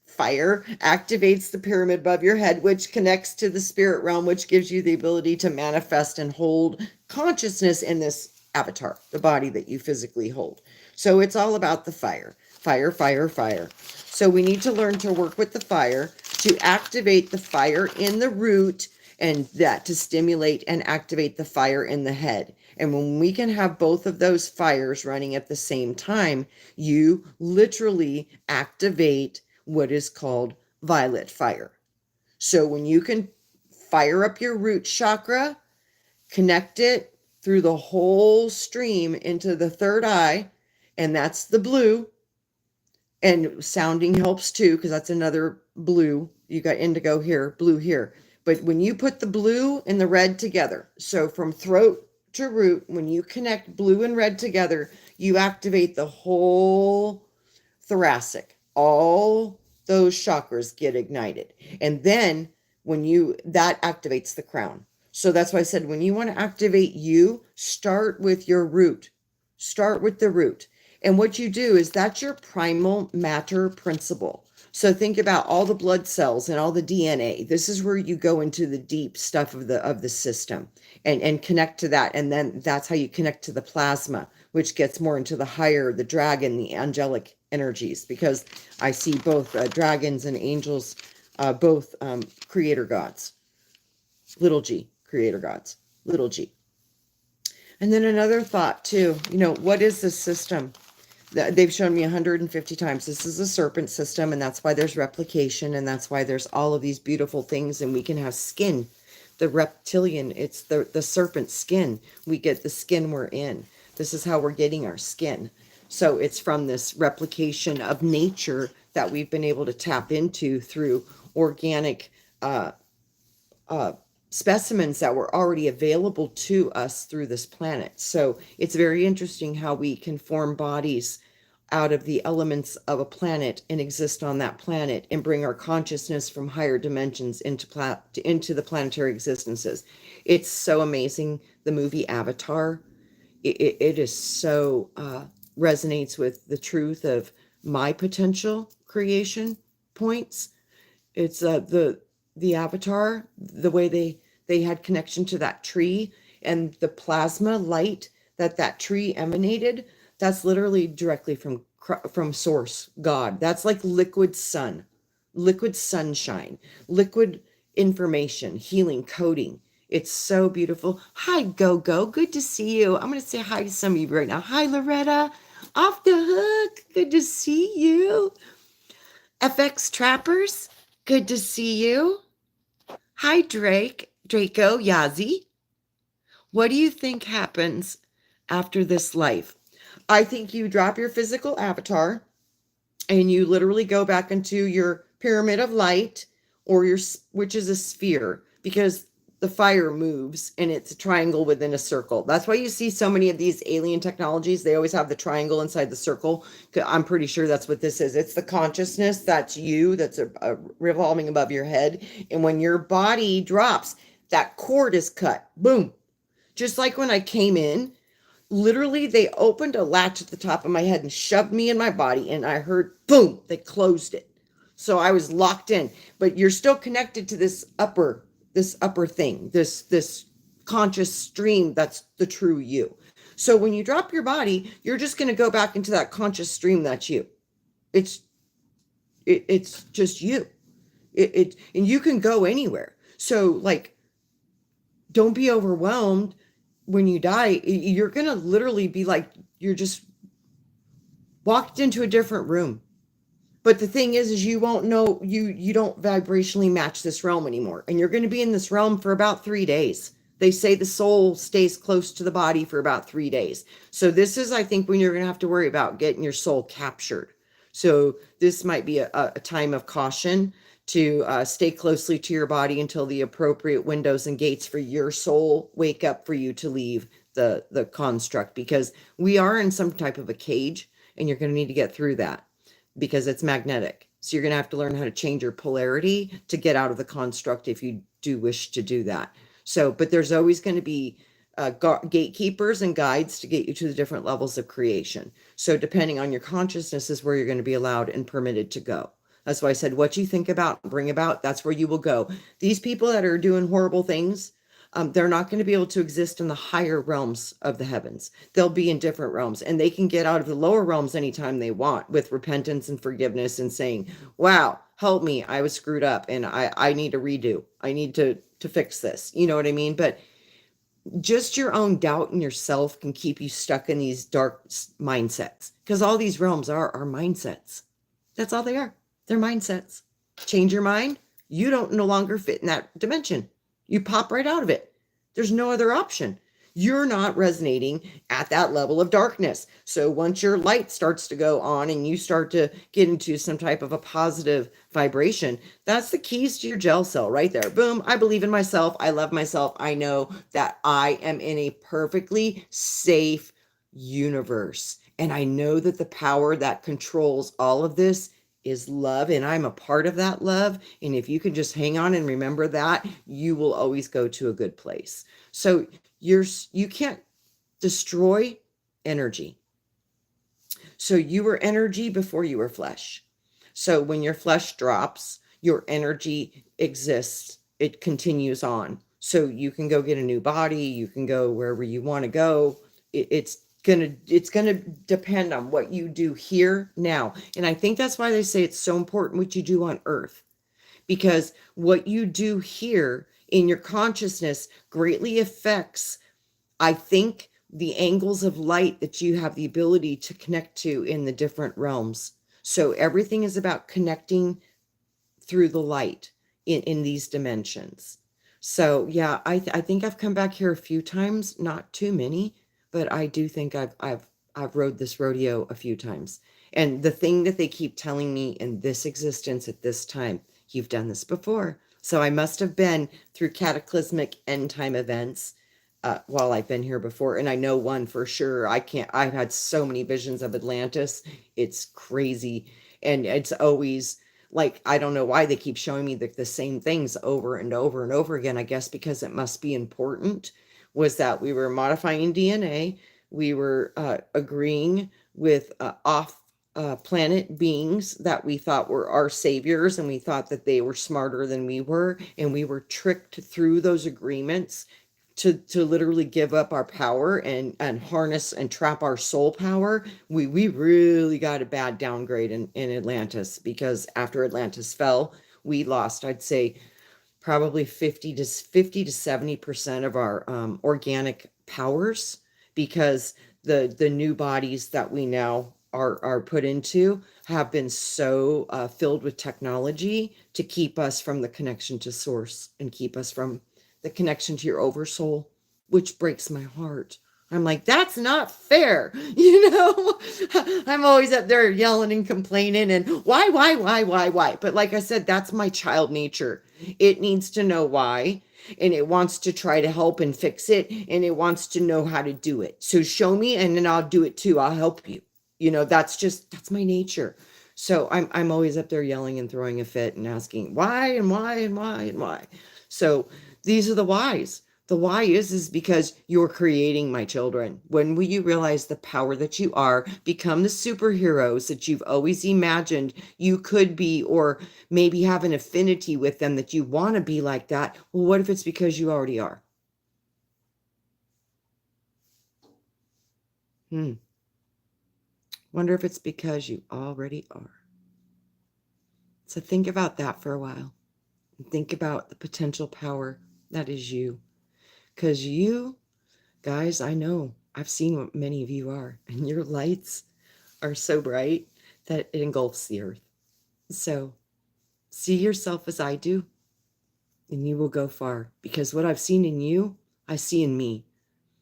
Fire activates the pyramid above your head, which connects to the spirit realm, which gives you the ability to manifest and hold consciousness in this avatar, the body that you physically hold. So it's all about the fire. Fire, fire, fire. So we need to learn to work with the fire, to activate the fire in the root, and that to stimulate and activate the fire in the head. And when we can have both of those fires running at the same time, you literally activate what is called violet fire. So when you can fire up your root chakra, connect it through the whole stream into the third eye, and that's the blue. And sounding helps too, because that's another blue. You got indigo here, blue here. But when you put the blue and the red together, so from throat to root, when you connect blue and red together, you activate the whole thoracic. All those chakras get ignited. And then that activates the crown. So that's why I said, when you want to activate you, start with your root. Start with the root. And what you do is, that's your primal matter principle. So think about all the blood cells and all the DNA. This is where you go into the deep stuff of the system and connect to that. And then that's how you connect to the plasma, which gets more into the higher, the dragon, the angelic energies, because I see both dragons and angels, both creator gods. Little g, creator gods, little g. And then another thought too, what is this system? They've shown me 150 times. This is a serpent system, and that's why there's replication, and that's why there's all of these beautiful things, and we can have skin. The reptilian, it's the serpent skin. We get the skin we're in. This is how we're getting our skin. So it's from this replication of nature that we've been able to tap into through organic specimens that were already available to us through this planet. So it's very interesting how we can form bodies out of the elements of a planet and exist on that planet and bring our consciousness from higher dimensions into the planetary existences. It's so amazing. The movie Avatar, it is so resonates with the truth of my potential creation points. It's the Avatar, the way they had connection to that tree and the plasma light that tree emanated. That's literally directly from source, God. That's like liquid sun, liquid sunshine, liquid information, healing, coding. It's so beautiful. Hi, Go. Good to see you. I'm going to say hi to some of you right now. Hi, Loretta. Off the hook. Good to see you. FX Trappers. Good to see you. Hi, Draco, Yazi. What do you think happens after this life? I think you drop your physical avatar and you literally go back into your pyramid of light, which is a sphere, because the fire moves and it's a triangle within a circle. That's why you see so many of these alien technologies. They always have the triangle inside the circle. I'm pretty sure that's what this is. It's the consciousness that's you, that's a revolving above your head. And when your body drops, that cord is cut. Boom. Just like when I came in, literally they opened a latch at the top of my head and shoved me in my body, and I heard boom, they closed it. So I was locked in, but you're still connected to this upper thing, this conscious stream that's the true you. So when you drop your body, you're just going to go back into that conscious stream that's you. It's just you. And you can go anywhere. So like, don't be overwhelmed when you die. You're going to literally be like, you're just walked into a different room. But the thing is you won't know, you don't vibrationally match this realm anymore. And you're going to be in this realm for about 3 days. They say the soul stays close to the body for about 3 days. So this is, I think, when you're going to have to worry about getting your soul captured. So this might be a time of caution to stay closely to your body until the appropriate windows and gates for your soul wake up for you to leave the construct, because we are in some type of a cage and you're going to need to get through that, because it's magnetic. So you're going to have to learn how to change your polarity to get out of the construct if you do wish to do that. So, but there's always going to be gatekeepers and guides to get you to the different levels of creation. So depending on your consciousness is where you're going to be allowed and permitted to go. That's why I said, what you think about, bring about, that's where you will go. These people that are doing horrible things, they're not going to be able to exist in the higher realms of the heavens. They'll be in different realms, and they can get out of the lower realms anytime they want with repentance and forgiveness and saying, wow, help me. I was screwed up and I need a redo. I need to fix this. You know what I mean? But just your own doubt in yourself can keep you stuck in these dark mindsets, because all these realms are mindsets. That's all they are. They're mindsets. Change your mind. You don't no longer fit in that dimension. You pop right out of it. There's no other option. You're not resonating at that level of darkness. So once your light starts to go on and you start to get into some type of a positive vibration, that's the keys to your gel cell right there. Boom. I believe in myself. I love myself. I know that I am in a perfectly safe universe. And I know that the power that controls all of this is love, and I'm a part of that love. And if you can just hang on and remember that, you will always go to a good place. So you can't destroy energy. So you were energy before you were flesh. So when your flesh drops, your energy exists. It continues on. So you can go get a new body. You can go wherever you want to go. It's gonna depend on what you do here now. And I think that's why they say it's so important what you do on earth, because what you do here in your consciousness greatly affects, I think, the angles of light that you have the ability to connect to in the different realms. So everything is about connecting through the light in these dimensions. So yeah, I think I've come back here a few times, not too many, but I do think I've rode this rodeo a few times. And the thing that they keep telling me in this existence at this time, you've done this before. So I must have been through cataclysmic end time events while I've been here before. And I know one for sure. I've had so many visions of Atlantis. It's crazy. And it's always like, I don't know why they keep showing me the same things over and over and over again. I guess because it must be important. Was that we were modifying DNA, we were agreeing with off planet beings that we thought were our saviors, and we thought that they were smarter than we were, and we were tricked through those agreements to literally give up our power and harness and trap our soul power. We really got a bad downgrade in Atlantis, because after Atlantis fell, we lost, I'd say, probably 50 to 70% of our organic powers, because the new bodies that we now are put into have been so filled with technology to keep us from the connection to source and keep us from the connection to your oversoul, which breaks my heart. I'm like, that's not fair. You know, I'm always up there yelling and complaining and why? But like I said, that's my child nature. It needs to know why, and it wants to try to help and fix it, and it wants to know how to do it. So show me, and then I'll do it too. I'll help you. You know, that's my nature. So I'm always up there yelling and throwing a fit and asking why and why and why and why. So these are the whys. The why is because you're creating my children. When will you realize the power that you are, become the superheroes that you've always imagined you could be, or maybe have an affinity with them that you want to be like that? Well, what if it's because you already are? Wonder if it's because you already are. So think about that for a while. And think about the potential power that is you. Because you, guys, I know, I've seen what many of you are, and your lights are so bright that it engulfs the earth. So see yourself as I do, and you will go far, because what I've seen in you, I see in me.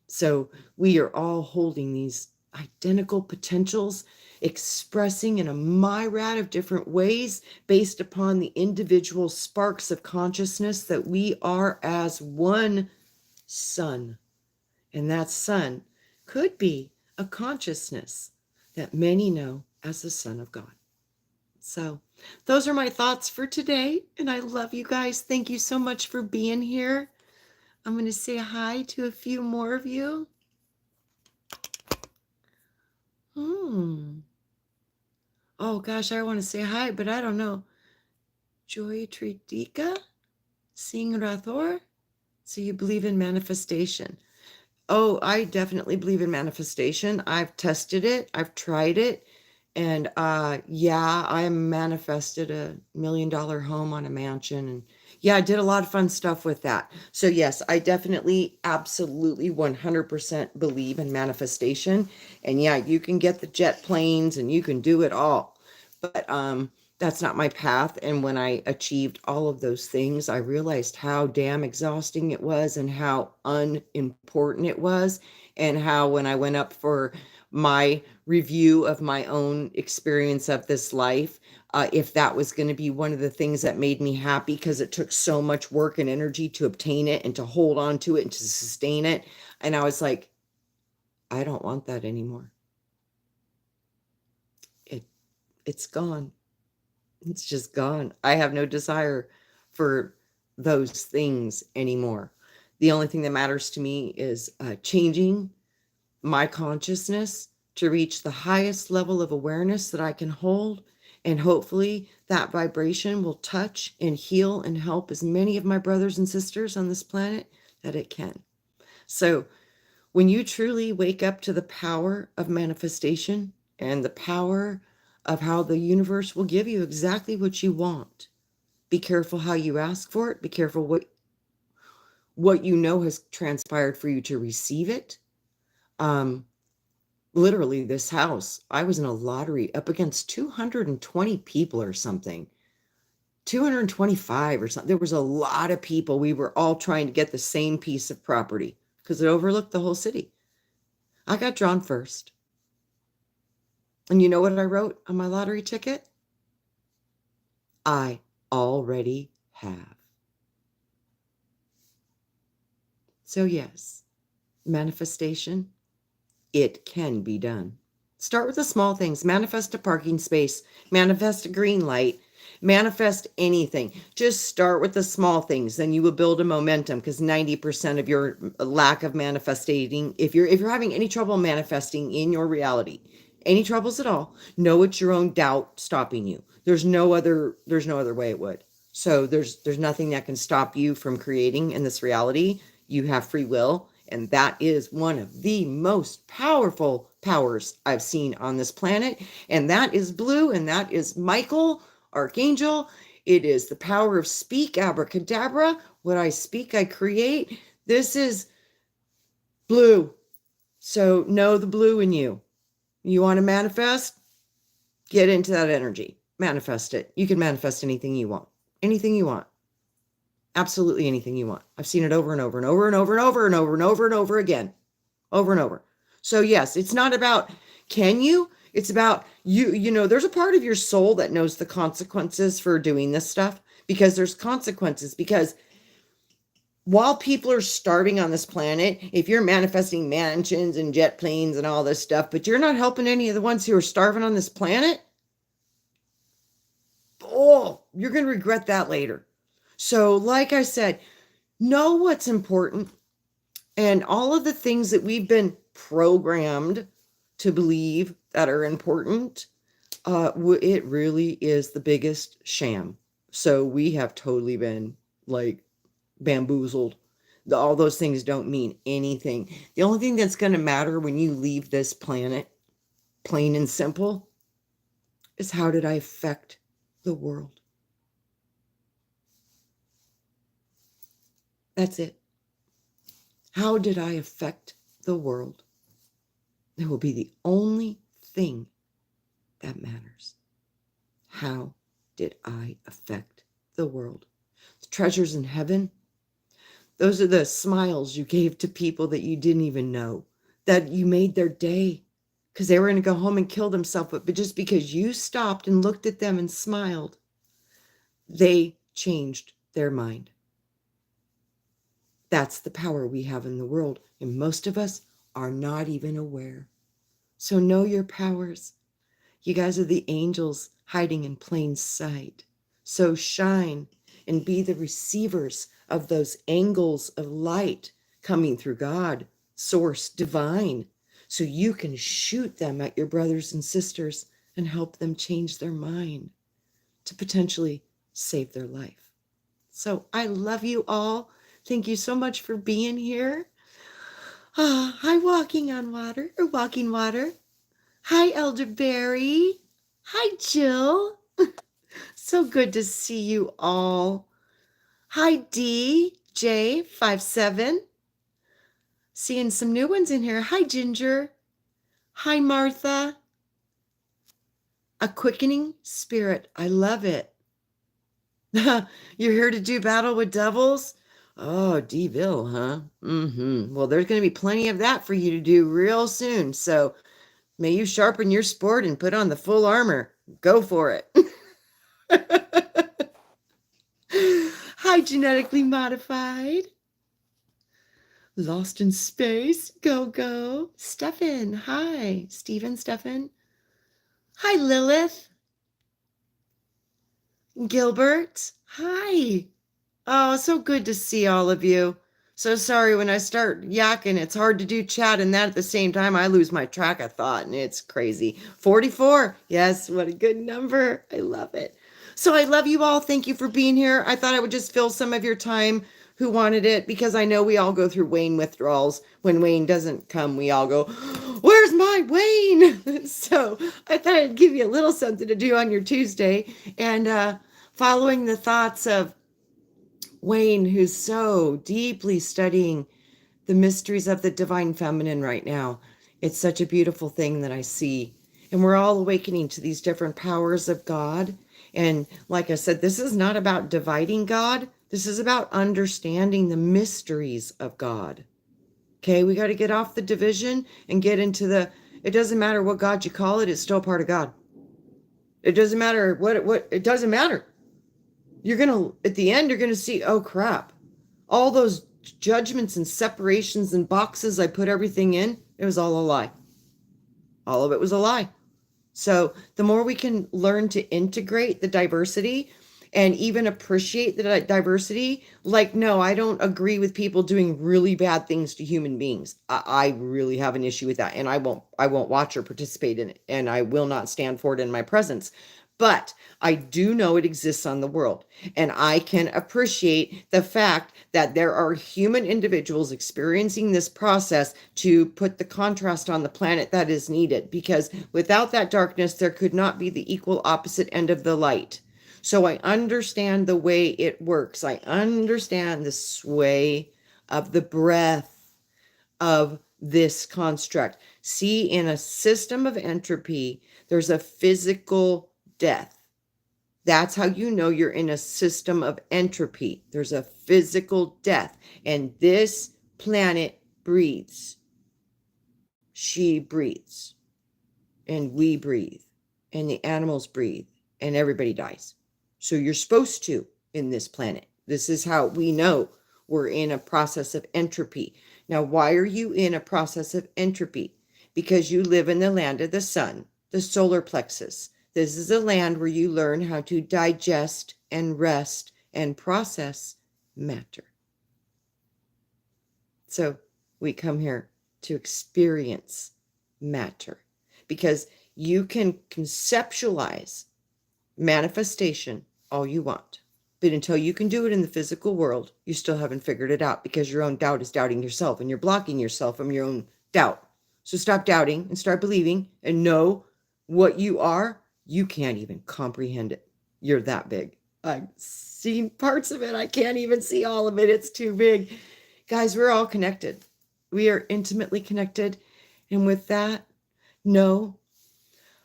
So we are all holding these identical potentials, expressing in a myriad of different ways based upon the individual sparks of consciousness that we are as one sun. And that sun could be a consciousness that many know as the Son of God. So those are my thoughts for today. And I love you guys. Thank you so much for being here. I'm going to say hi to a few more of you. Oh gosh, I want to say hi, but I don't know. Joy Tridika, Singh Rathor. So you believe in manifestation. Oh, I definitely believe in manifestation. I've tested it. I've tried it. And yeah, I manifested $1 million home on a mansion. And yeah, I did a lot of fun stuff with that. So yes, I definitely, absolutely 100% believe in manifestation. And yeah, you can get the jet planes and you can do it all. But that's not my path. And when I achieved all of those things, I realized how damn exhausting it was and how unimportant it was. And how when I went up for my review of my own experience of this life, if that was going to be one of the things that made me happy, because it took so much work and energy to obtain it and to hold on to it and to sustain it. And I was like, I don't want that anymore. It's gone. It's just gone. I have no desire for those things anymore. The only thing that matters to me is changing my consciousness to reach the highest level of awareness that I can hold. And hopefully that vibration will touch and heal and help as many of my brothers and sisters on this planet that it can. So when you truly wake up to the power of manifestation and the power of how the universe will give you exactly what you want, be careful how you ask for it. Be careful what you know has transpired for you to receive it. Literally, this house, I was in a lottery up against 220 people or something. 225 or something. There was a lot of people. We were all trying to get the same piece of property because it overlooked the whole city. I got drawn first. And you know what I wrote on my lottery ticket? I already have. So, yes, manifestation, it can be done. Start with the small things. Manifest a parking space, manifest a green light, manifest anything. Just start with the small things, then you will build a momentum, because 90% of your lack of manifesting, if you're having any trouble manifesting in your reality, any troubles at all, know it's your own doubt stopping you. There's no other way it would. So there's nothing that can stop you from creating in this reality. You have free will, and that is one of the most powerful powers I've seen on this planet. And that is blue, and that is Michael, Archangel. It is the power of speak, abracadabra. What I speak, I create. This is blue. So know the blue in you. You want to manifest? Get into that energy. Manifest it. You can manifest anything you want. Anything you want. Absolutely anything you want. I've seen it over and over and over and over and over and over and over and over again. Over and over. So yes, it's not about can you? It's about you. You know, there's a part of your soul that knows the consequences for doing this stuff, because there's consequences. Because while people are starving on this planet, if you're manifesting mansions and jet planes and all this stuff, but you're not helping any of the ones who are starving on this planet, oh, you're going to regret that later. So, like I said, know what's important, and all of the things that we've been programmed to believe that are important, it really is the biggest sham. So we have totally been like bamboozled. All those things don't mean anything. The only thing that's going to matter when you leave this planet, plain and simple, is how did I affect the world? That's it. How did I affect the world? It will be the only thing that matters. How did I affect the world? The treasures in heaven, those are the smiles you gave to people that you didn't even know, that you made their day because they were going to go home and kill themselves. But just because you stopped and looked at them and smiled, they changed their mind. That's the power we have in the world. And most of us are not even aware. So know your powers. You guys are the angels hiding in plain sight. So shine and be the receivers of those angles of light coming through God, source, divine, so you can shoot them at your brothers and sisters and help them change their mind to potentially save their life. So I love you all. Thank you so much for being here. Hi, Walking on Water, or Walking Water. Hi, Elderberry. Hi, Jill. So good to see you all. Hi, DJ57. Seeing some new ones in here. Hi, Ginger. Hi, Martha. A quickening spirit. I love it. You're here to do battle with devils? Oh, Deville, huh? Well, there's going to be plenty of that for you to do real soon. So may you sharpen your sport and put on the full armor. Go for it. Hi, genetically modified. Lost in space. Go, go. Stefan. Hi. Stephen. Hi, Lilith. Gilbert. Hi. Oh, so good to see all of you. So sorry when I start yakking, it's hard to do chat and that at the same time. I lose my track of thought and it's crazy. 44. Yes, what a good number. I love it. So I love you all. Thank you for being here. I thought I would just fill some of your time who wanted it, because I know we all go through Wayne withdrawals. When Wayne doesn't come, we all go, where's my Wayne? So I thought I'd give you a little something to do on your Tuesday. And following the thoughts of Wayne, who's so deeply studying the mysteries of the divine feminine right now. It's such a beautiful thing that I see. And we're all awakening to these different powers of God. And like I said, this is not about dividing God. This is about understanding the mysteries of God. Okay, we got to get off the division and get into it doesn't matter what God you call it, it's still part of God. It doesn't matter it doesn't matter. You're going to, at the end, you're going to see, oh crap, all those judgments and separations and boxes I put everything in, it was all a lie. All of it was a lie. So the more we can learn to integrate the diversity and even appreciate the diversity, like, no, I don't agree with people doing really bad things to human beings. I really have an issue with that, and I won't watch or participate in it, and I will not stand for it in my presence. But I do know it exists on the world, and I can appreciate the fact that there are human individuals experiencing this process to put the contrast on the planet that is needed, because without that darkness, there could not be the equal opposite end of the light. So I understand the way it works. I understand the sway of the breath of this construct. See, in a system of entropy, there's a physical death. That's how you know you're in a system of entropy. There's a physical death. And this planet breathes. She breathes. And we breathe. And the animals breathe. And everybody dies. So you're supposed to in this planet. This is how we know we're in a process of entropy. Now, why are you in a process of entropy? Because you live in the land of the sun, the solar plexus. This is a land where you learn how to digest and rest and process matter. So we come here to experience matter, because you can conceptualize manifestation all you want. But until you can do it in the physical world, you still haven't figured it out, because your own doubt is doubting yourself, and you're blocking yourself from your own doubt. So stop doubting and start believing, and know what you are. You can't even comprehend it. You're that big. I've seen parts of it. I can't even see all of it. It's too big. Guys, we're all connected. We are intimately connected. And with that, know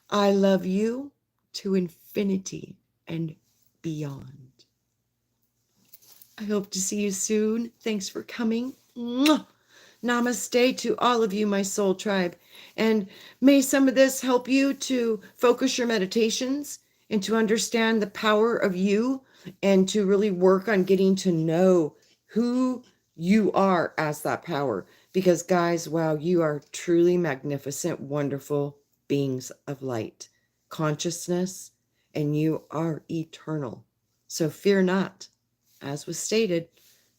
I love you to infinity and beyond. I hope to see you soon. Thanks for coming. Mwah! Namaste to all of you, my soul tribe. And may some of this help you to focus your meditations and to understand the power of you, and to really work on getting to know who you are as that power. Because guys, wow, you are truly magnificent, wonderful beings of light, consciousness, and you are eternal. So fear not. As was stated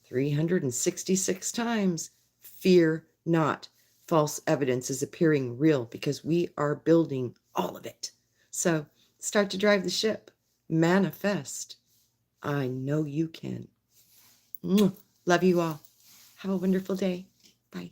366 times, fear not. False evidence is appearing real, because we are building all of it. So start to drive the ship. Manifest. I know you can. Love you all. Have a wonderful day. Bye.